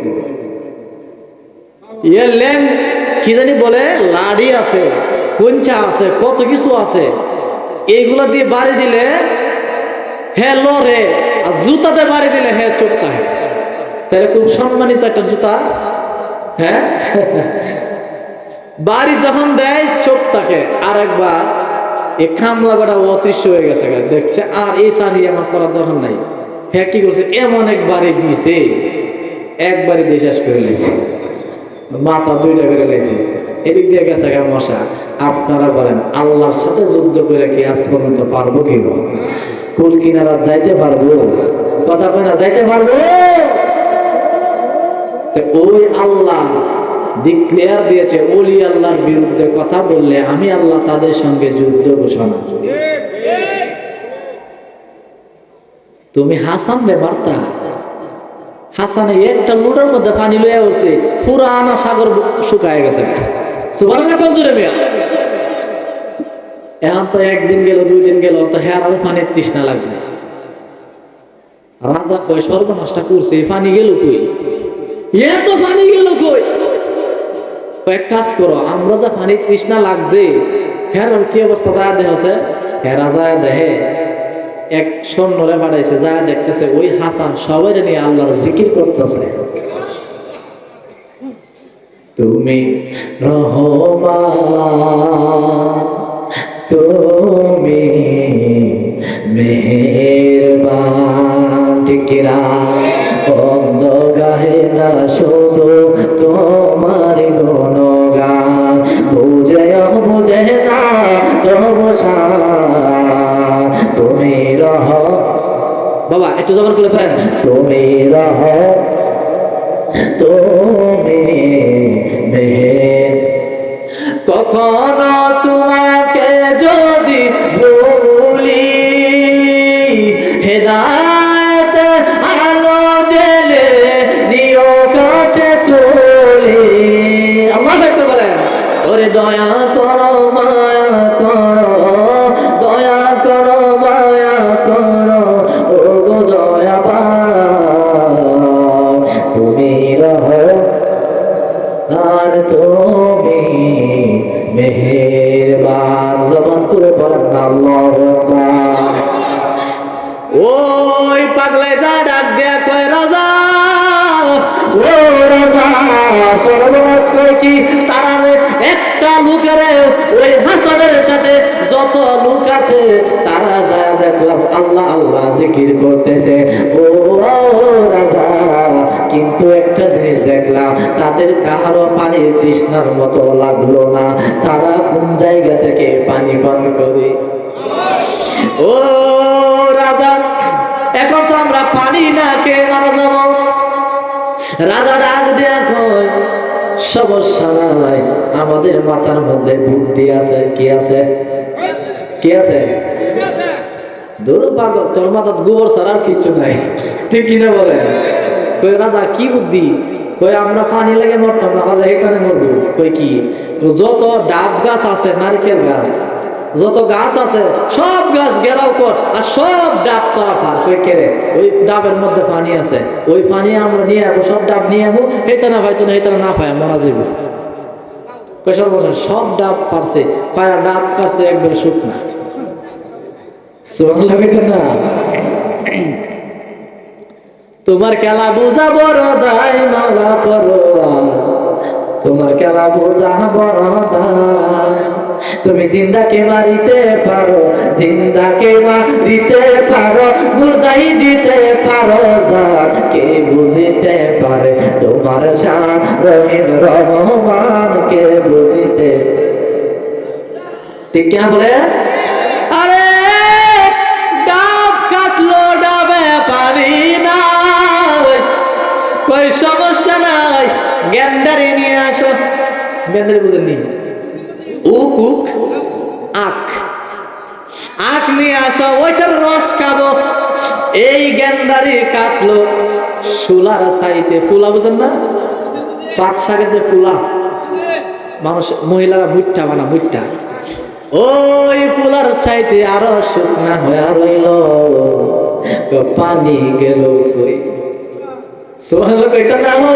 S1: কি জানি বলে লাড়ি আছে, কঞ্চা আছে, কত কিছু আছে, এইগুলা দিয়ে বাড়ি দিলে হ্যাঁ লড়ে, আর জুতাতে বাড়ি দিলে হ্যাঁ চোখ থাকে। তাহলে খুব সম্মানিত একটা জুতা। হ্যাঁ, বাড়ি যখন দেয় চোখ থাকে। আর একবার এই খামলা বেটা অদৃশ্য হয়ে গেছে, দেখছে আর এই সারি আমার করার দরকার নাই। হ্যাঁ কি করছে, এমন একবারে দিয়েছে, একবারে দিয়ে শেষ করে লেছে, মাথা দুইটা করে লেছে, এদিক দিয়ে গেছে গা মশা। আপনারা বলেন আল্লাহর সাথে যুদ্ধ করে কি আজ পর্যন্ত পারবো কি? কুল কিনারা যাইতে পারবো? কথা কয় না, যাইতে পারবো? ওই আল্লাহ ডিক্লেয়ার দিয়েছে, ওলি আল্লাহর বিরুদ্ধে কথা বললে আমি আল্লাহ তাদের সঙ্গে যুদ্ধ ঘোষণা। তুমি হাসান রে বার্তা, হাসানে একটা লুডার মধ্যে পানি লইয়া বলছে, পুরানা সাগর শুকায় গেছে। সুবহানাল্লাহ কোন জোরে মিয়া। এখন তো একদিন গেল, দুই দিন গেল, তো হ্যাঁ আরো পানির তৃষ্ণা লাগছে। রাজা কয় সর্বনাশটা করছে, পানি গেল কই, এত পানি গেল কই? এক কাজ করো, আমরা যা পানির তৃষ্ণা লাগছে, হ্যাঁ কি অবস্থা যায় দেখছে। হ্যাঁ রাজা দেখে এক সৈন্যরে পাঠাইছে, যা দেখতেছে ওই হাসান সবাই নিয়ে আল্লাহর জিকির করতেছে। তুমি রহমান, তুমি মেহেরবান, ঠিক না? বন্ধ গাহে না শুধু তোমার গুণগান, বুঝে বুঝে না তবু তুমি রহ। বাবা একটু জবান করে ফেলেন, তুমি রহ, তুমি মেহের। কখনো তোমাকে যদি বলি হেদায়েত আলো জেলে নিও কাছে তুলি। আল্লাহু আকবার বলেন। ওরে দয়া করো, মায়া করো, দয়া করো, মায়া করো, ও গো দয়াবান, তুমি রহো আর তুমি মেহেরবান। জবান করে পড়েন না আল্লাহু আকবার। ওই পাগলায় যা ডাক দেয়া কয়, রাজা ও রাজা, সর্বনাশ করে কি তারা একটা লোকের ওই হাসানের সাথে যত লোক আছে তারা যা দেখলাম আল্লাহ আল্লাহ জিকির করতেছে। ও রাজা, কিন্তু একটা জিনিস দেখলাম, তাদের কারো পানির তৃষ্ণার মতো লাগলো না। তারা কোন জায়গা থেকে পানি পান করে? ও রাজা, এখন তো আমরা পানি না খেয়ে মারা যাব। রাজা ডাক দেয়া কয়, সমস্যা নাই, আমাদের মাথার মধ্যে বুদ্ধি আছে। কি আছে? কি আছে? দূর পাগল, তোর মাথার গোবর ছাড়া আর কিছু নাই, ঠিক কিনা বলে? কই রাজা কি বুদ্ধি? কই আমরা পানি লেগে মরতাম না, পারলে এখানে মরবো। কই কি? যত ডাব গাছ আছে, নারকেল গাছ, যত গাছ আছে সব গাছ ঘেরাও কর, আর সব ডাব তোরা ফার কই কেড়ে, ওই ডাবের মধ্যে পানি আছে, ওই পানি আমরা নিয়ে আসবো, সব ডাব নিয়ে আসবো, হেতা না পাইতো না, হেতা না পায় মারা যাইব। কয়সব বছর সব ডাব পারছে, পায়রা ডাব পারছে একবারে শুকনা। সুবহানাল্লাহ না? তোমার খেলা বোঝা বড় দায় মাওলা পরোয়ার, তোমার খেলা বোঝা বড় দায়। তুমি জিন্দাকে মারিতে পারো, জিন্দাকে মারিতে পারো, মুর্দাই দিতে পারো জান, কে বুঝিতে পারে তোমার শান রহিম রহমান, কে বুঝিতে, ঠিক কিনা বলে? আরে ডাব কাটলো ডাবে পারি না, কই সমস্যা নাই, গ্যান্ডারি নিয়ে আসো। গ্যান্ডারি বুঝেননি? উক উক আখ, আখ নিয়ে আসো, ওইটার রস খাবো। এই গ্যান্ডারি কাটলো শুলার চাইতে, ফুলা বুঝেন না? পাট শাকের যে ফুলা, মানুষ মহিলারা ভুট্টা বানা, ভুট্টা, ওই ফুলার চাইতে আরো শুকনা হয়ে রইল, পানি গেল কই। সুবহানাল্লাহ কইতা না হো,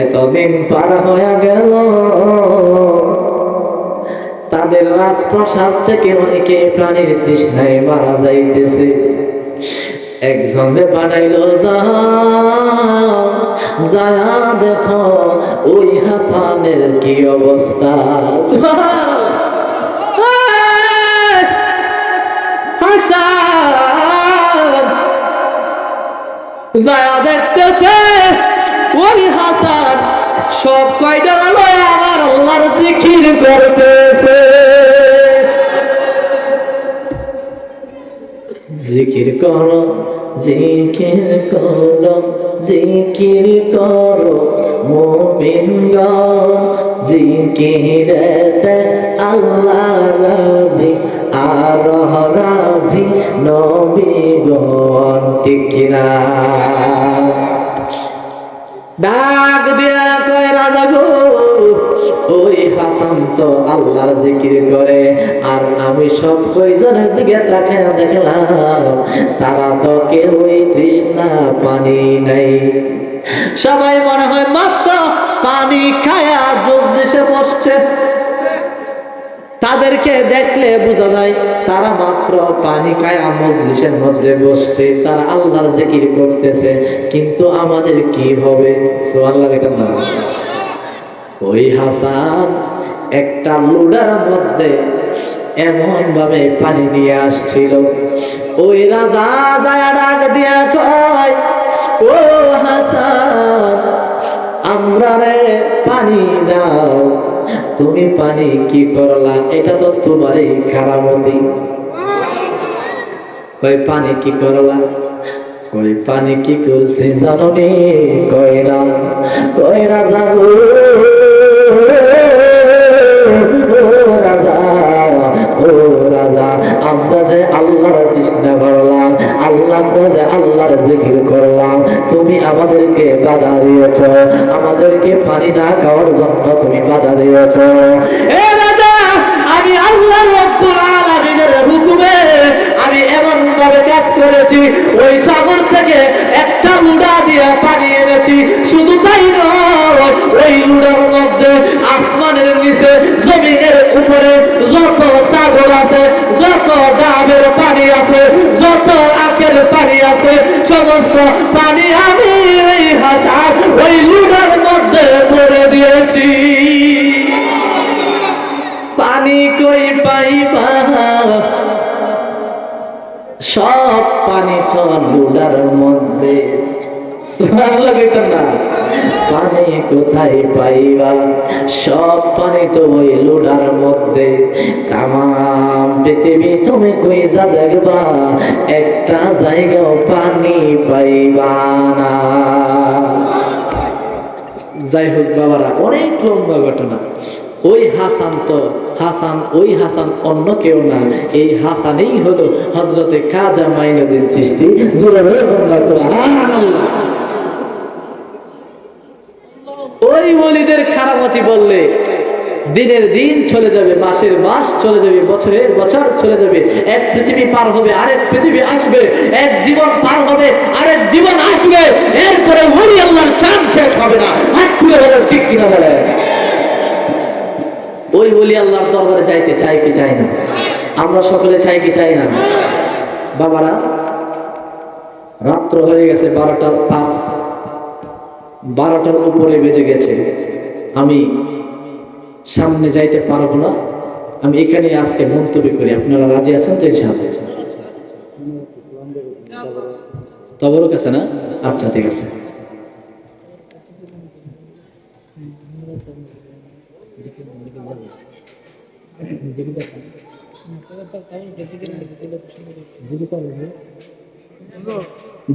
S1: এতদিন পার হয়ে গেল, তাদের রাজপ্রাসাদ থেকে অনেকে প্রাণীর তৃষ্ণায় মারা যাইতেছে। একজনে পাঠাইলো যায়া দেখো ওই হাসানের কি অবস্থা। হাসান যায়া দেখতেছে ওই হাসান সব কয়টা লয় আমার আল্লাহর জিকির করতেছে। জিকির করো, জিকির করো, জিকির করো মুমিনগণ, জিকিরেতে আল্লাহ রাজি আর রাজি নবীগণ, ঠিক কিনা? ডাক দিয়া কয় রাজা গো, ওই হাসান তো আল্লাহর জিকির করে, আর আমি সব কয়জনের দিকে তাকায়া দেখলাম তারা তো কেউই তৃষ্ণা পানি নাই। সবাই মনে হয় মাত্র পানি খায়া মজলিসে বসছে। তাদেরকে দেখলে বোঝা যায় তারা মাত্র পানি খায়া মজলিসের মধ্যে বসছে, তারা আল্লাহর জিকির করতেছে। কিন্তু আমাদের কি হবে? সুবহানাল্লাহ। ওই হাসান একটা লুডার মধ্যে এমন ভাবে পানি নিয়ে আসছিল, ওই রাজা যায় ডাক দিয়া কয়, ও হাসান আমরা রে পানি দাও। তুমি পানি কি করলা? এটা তো তোমারই কারামতি। কই পানি কি করলা? কই পানি কি করছে জানো নি? কই না, কই রাজা গো, রাজা, ও রাজা, আমরা যে আল্লাহর তৃষ্ণা করলাম, আমরা যে আল্লাহর জিকির করলাম, তুমি আমাদেরকে বাধা দিয়েছ, আমাদেরকে পানি না খাওয়ার জন্য তুমি বাধা দিয়েছ। এ রাজা, আমি আল্লাহ রাব্বুল আলামিনের হুকুমে আমি এমন ভাবে কাজ করেছি, ওই সাগর থেকে একটা লুড়া দিয়ে পানি এনেছি। শুধু তাই নয়, ওই লুড়ার মধ্যে আসমানের নিচে জমিনের উপরে যত সাগর আছে, যত ডাবের পানি আছে, যত আখের পানি আছে, সমস্ত পানি আমি ওই হাসান ওই লুড়ার মধ্যে ভরে দিয়েছি। পানি কই পাইবা? সব পানি তো লুডার মধ্যে। পানি কোথায় পাইবা? সব পানি তো ওই লুডার মধ্যে। তামাম পৃথিবী তুমি কই যা দেখবা, একটা জায়গাও পানি পাইবা না। যাই হোক বাবারা, অনেক লম্বা ঘটনা। ওই হাসান তো হাসান, ওই হাসান অন্য কেউ না, এই হাসানই হলো হযরতে খাজা মাইনুদ্দিন চিশতি। ওই ওলিদের কারামতি বললে দিনের দিন চলে যাবে, মাসের মাস চলে যাবে, বছরের বছর চলে যাবে, এক পৃথিবী পার হবে আরেক পৃথিবী আসবে, এক জীবন পার হবে আরেক জীবন আসবে, এরপরে ওলি আল্লাহর শান শেষ হবে না। হাত তুলে বলেন ঠিক কিনা বলেন? ওই ওলি আল্লাহর দরবারে যাইতে চাই কি চাই না? আমরা সকলে চাই কি চাই না? বাবারা, রাত্র হয়ে গেছে 12টা 5, 12টার উপরে বেজে গেছে। আমি সামনে যাইতে পারবো না, আমি এখানে আজকে মন্তব্য করি। আপনারা রাজি আছেন তো? ইনশাআল্লাহ। তবরক আছে না? আচ্ছা ঠিক আছে।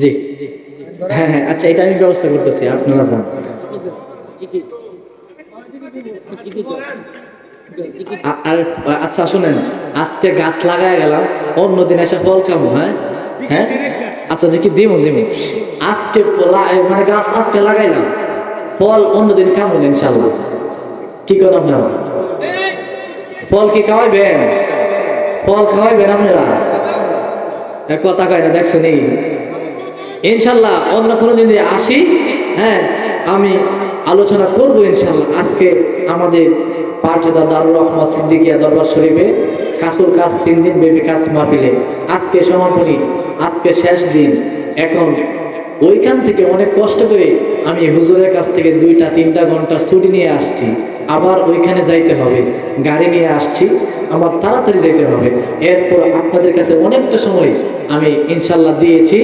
S1: জি হ্যাঁ হ্যাঁ, আচ্ছা এটা আমি ব্যবস্থা করতেছি, আপনারা যান। আর আচ্ছা শুনেন, আজকে গাছ লাগায় গেলাম, অন্যদিন এসে ফল খাবো। হ্যাঁ হ্যাঁ, আচ্ছা জি কি দিমু আজকে মানে গাছ আজকে লাগাইলাম, ফল অন্যদিন খাবো ইনশাল্লাহ। কি করেন আপনারা? ফল কি খাওয়াইবেন? ফল খাওয়াইবেন আপনারা? কথা কয় না, দেখছেন? এই ইনশাল্লাহ অন্য কোনো দিন আসি, হ্যাঁ আমি আলোচনা করবো ইনশাল্লাহ। আজকে আমাদের পাঠদা দারুল রহমান সিদ্দিকিয়া দরবার শরীফে কাসুর কাজ 3 দিন ব্যাপী কাজ মাহফিলে আজকে সমাপনী, আজকে শেষ দিন। এখন ওইখান থেকে অনেক কষ্ট করে আমি হুজুরের কাছ থেকে 2-3 ঘন্টার ছুটি নিয়ে আসছি, আবার ওইখানে যাইতে হবে, গাড়ি নিয়ে আসছি, আমার তাড়াতাড়ি যাইতে হবে। এরপর আপনাদের কাছে অনেকটা সময় আমি ইনশাল্লাহ দিয়েছি।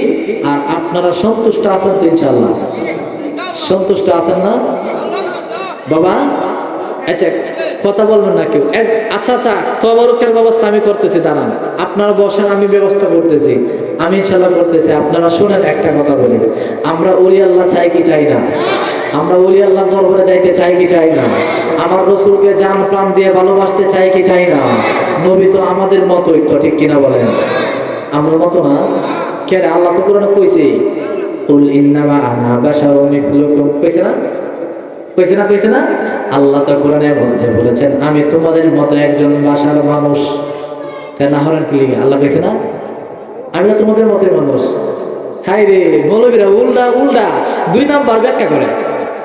S1: আর আপনারা সন্তুষ্ট আছেন তো? ইনশাল্লাহ সন্তুষ্ট আছেন না বাবা? আচ্ছা কথা বলবেন না কেউ? আচ্ছা আচ্ছা, তবরকের ব্যবস্থা আমি করতেছি, দাঁড়ান আপনারা বসেন, আমি ব্যবস্থা করতেছি, আমি ইনশাল্লাহ করতেছি। আপনারা শুনেন, একটা কথা বলি, আমরা ওলি আল্লাহ চাই কি চাই না? আমরা ওলি আল্লাহর দরবারে যাইতে চাই কি চাই না? আমার রাসূলকে জান প্রাণ দিয়ে ভালোবাসতে চাই কি চাই না? নবী তো আমাদের মতোই তো, ঠিক কিনা বলেন? আমরা মতো না কেন? আল্লাহ তো কোরআনে কইছে, কুল ইন্নামা আনা বাশারুম মিথলুকুম, কইছে না? কইছে না? কইছে না? আল্লাহ তো কোরআনের মধ্যে বলেছেন, আমি তোমাদের মতো একজন বাশার মানুষ। তাই না? হরেন কি লিগে আল্লাহ কইছে না? আমি তো তোমাদের মতোই মানুষ। হাই রে, মৌলবীরা উল্টা উল্টা 2 নাম্বার ব্যাখ্যা করে।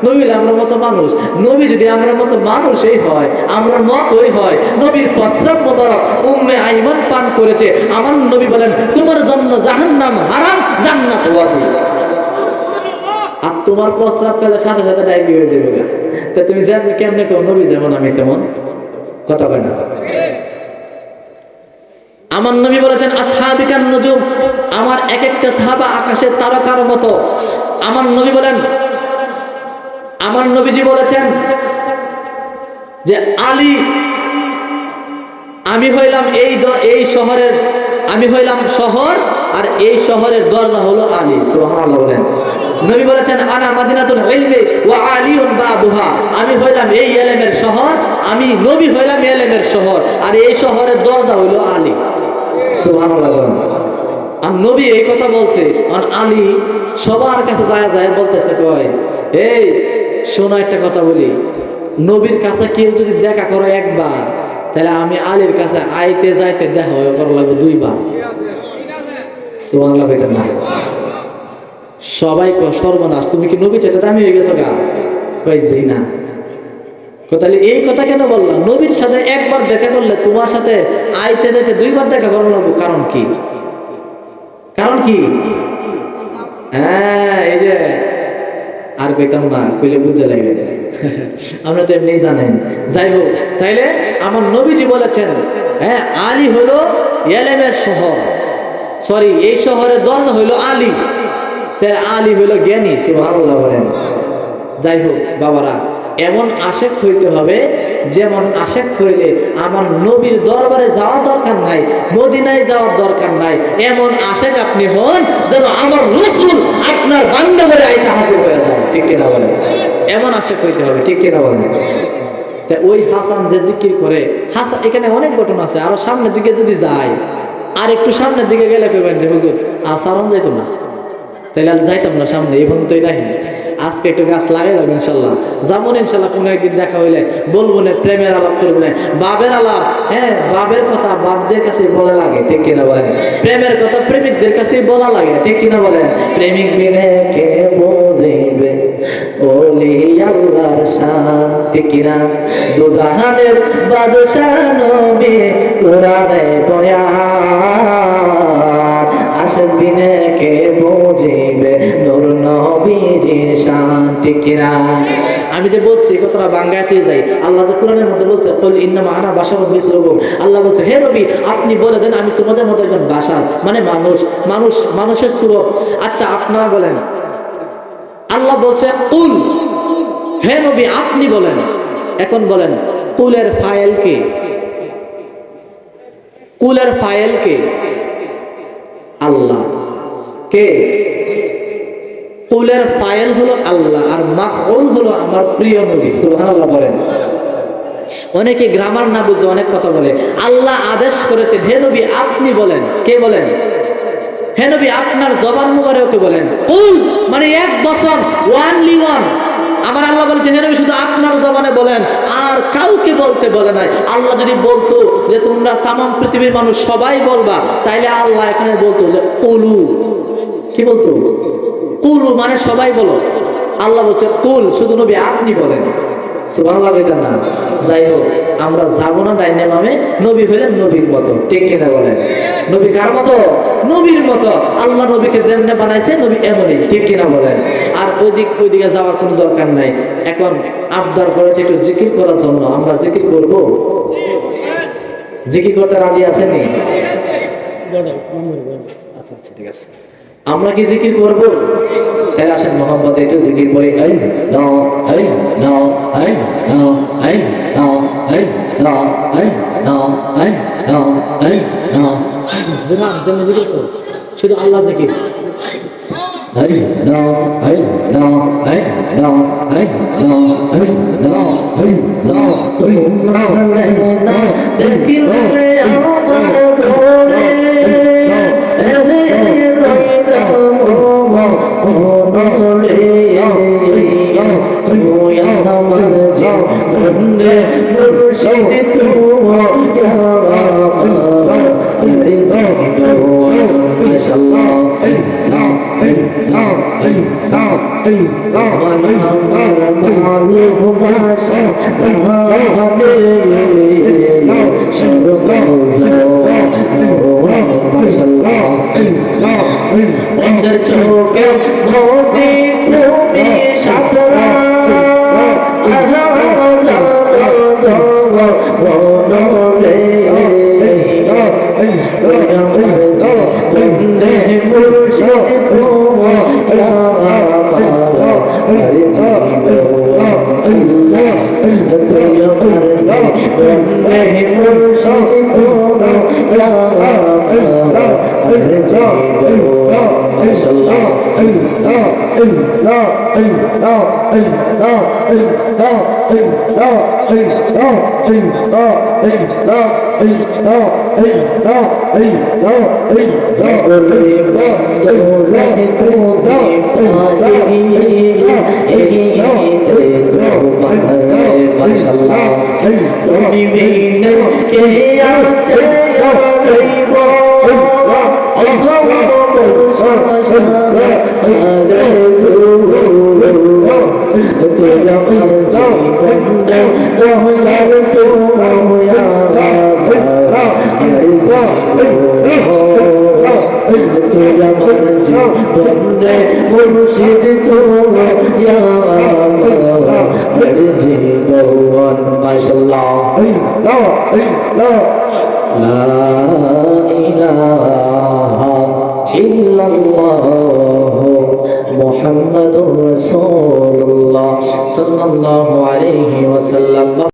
S1: নবী আমরা মতো মানুষ, নবী যদি আমরা মতো মানুষই হয়, আমরা মতই হয়, নবীর প্রস্রাব মোবারক উম্মে আইমান পান করেছে, আমার নবী বলেন তোমার জন্য জাহান্নাম হারাম, জান্নাত ওয়াজিব। আর তোমার প্রস্রাব পেলে সাথে সাথে ডায়রি হয়ে যাবে। তা তুমি যেমন কেমনে কেউ নবী যেমন আমি তেমন, কথা বলে না? আমার নবী বলেছেন আসহাবিকান নুজুম, আমার এক একটা সাহাবা আকাশের তারকার মতো। আমার নবী বলেন, আমার নবীজি বলেছেন যে আলী, আমি হইলাম এই শহরের, আমি হইলাম শহর, আর এই শহরের দরজা হলো আলী। সুবহানাল্লাহ বলেন। নবী বলেছেন আনা মাদিনাতুল ইলমি ওয়া আলিউন বাবুহা, আমি হইলাম এই ইলমের শহর, আমি নবী হইলাম ইলমের শহর, আর এই শহরের দরজা হলো আলী। সুবহানাল্লাহ বলেন। আর নবী এই কথা বলছে, আর আলী সবার কাছে যায় বলতেছে, কয় এই শোনো একটা কথা বলি, নবীর কাছে কেউ যদি দেখা করো একবার, তাহলে আমি আলীর কাছে আইতে যাইতে দেখা করা লাগবে 2 বার। সুবহানাল্লাহ বলেন না? সবাই কয় সর্বনাশ, তুমি কি নবী চাইতে দামি হয়ে গেছো গা? কয় জি না। তাহলে এই কথা কেন বললাম? নবীর সাথে একবার দেখা করলে তোমার সাথে আইতে যাইতে 2 বার দেখা করা লাগবে, কারণ কি? কারণ কি? হ্যাঁ এই যে আর কইতাম না, কইলে বুঝে লাগে যায়, আমরা তো এমনি জানেন। যাই হোক, তাইলে আমার নবীজি বলেছেন, হ্যাঁ আলী হলো ইলমের শহর, সরি এই শহরের দরজা হইলো আলী, তাই আলী হইলো জ্ঞানী। সুবহানাল্লাহ বলেন। যাই হোক বাবারা, এমন আশেক হইতে হবে যেমন আশেক হইলে আমার নবীর দরবারে যাওয়া দরকার নাই, মদিনায় যাওয়ার দরকার নাই, এমন আশেক আপনি হন যেন আমার রাসূল আপনার বান্দা বলে আইসা হাজির হয়ে যায়, ঠিক কিনা বলেন? এমন আশেক হইতে হবে, ঠিক কিনা বলেন? তাই ওই হাসান যে জিকির করে, হাসান এখানে অনেক ঘটনা আছে, আরো সামনের দিকে যদি যায়, আর একটু সামনের দিকে গেলে কইবেন যে হুজুর আর সারণ যাইতো না, তাইলে আর যাইতাম না সামনে, এই পর্যন্তই রাখি। আজকে একটু গাছ লাগাই লাগবে ইনশাল্লাহ, যেমন ইনশাল্লাহ কোনো একদিন দেখা হইলে বলবো না, প্রেমের আলাপ করবো না, বাবের আলাপ, হ্যাঁ বাবের কথা বাপদের কাছে বলা লাগে, ঠিক কিনা বলেন? প্রেমের কথা প্রেমিকদের কাছে বলা লাগে, ঠিক কিনা বলেন? প্রেমিক বিনে কে বুঝিবে ওলি আল্লাহর শান, ঠিক কিনা? দুজাহানের বাদশা নবী কোরআনে বয়ান, আশিক বিনে কে বুঝিবে নূর নবীজির শান, ঠিক কিনা? আমি যে বলছি কতটা বাঙ্গায়াতে যাই, আল্লাহ যে কোরআনের মধ্যে বলছে কুল ইন্নামা আনা বাশারুন মিথলুকুম, আল্লাহ বলছে হে নবী আপনি বলে দেন আমি তোমাদের মতো একজন বাশার, মানে মানুষের সুরত। আচ্ছা আপনারা বলেন, আল্লাহ বলছে কুল, হে নবী আপনি বলেন। এখন বলেন কুলের ফাইল কে? কুলের ফাইল কে? আল্লাহ। কে? কুলের ফাইল হলো আল্লাহ, আর মাফউল হলো আমার প্রিয় নবী। সুবহানাল্লাহ বলেন। অনেকে গ্রামার না বুঝে অনেক কথা বলে। আল্লাহ আদেশ করেছেন হে নবী আপনি বলেন। কে বলেন? হে নবী আপনার জবান মুবারকে বলেন। কুল মানে এক বচন, ওয়ানলি ওয়ান। আমার আল্লাহ বলেছে হে নবী শুধু আপনার জবানে বলেন, আর কাউকে বলতে বলে নাই। আল্লাহ যদি বলতো যে তোমরা তাম পৃথিবীর মানুষ সবাই বলবা, তাইলে আল্লাহ এখানে বলতো যে কুলু। কি বলতো? কুলু মানে সবাই বলো। আল্লাহ বলছে কুল শুধু নবী আপনি বলেন। সুবহানাল্লাহ এটা না। যাই হোক আমরা যাবো না ডাইনামামে, নবী হলেন নবীর মতো, ঠিক কিনা বলেন? নবী কার মতো? নবীর মতো। আল্লাহ নবীকে যেমনে বানাইছে নবী এমনই, ঠিক কিনা বলেন? আর ওইদিকে যাওয়ার কোনো দরকার নাই। এখন আবদার করেছে একটু জিকির করার জন্য, আমরা জিকির করব। জিকির করতে রাজি আছেন নি? আচ্ছা আচ্ছা ঠিক আছে, আমরা কি জিকির করব? তাহলে আসেন মোহাম্মদ একটু জিকির করি। এই নাও এই নাও এই নাও এই নাও এই নাও এই নাও এই নাও এই নাও, বিরাট জন্য জিকির করো, শুধু আল্লাহ জিকির। এই নাও এই নাও এই নাও এই নাও এই নাও এই নাও তোমরা নাও দেখিলে আমার ঘরে বন্ধের চোখে মোদি তুমি সাতরা তুমি বিনে কে আছে রইব মুর্শিদ তো জীবন মাশাআল্লাহ লা ইলাহা ইল্লাল্লাহ মুহাম্মাদুর রাসূলুল্লাহ সাল্লাল্লাহু আলাইহি ওয়াসাল্লাম।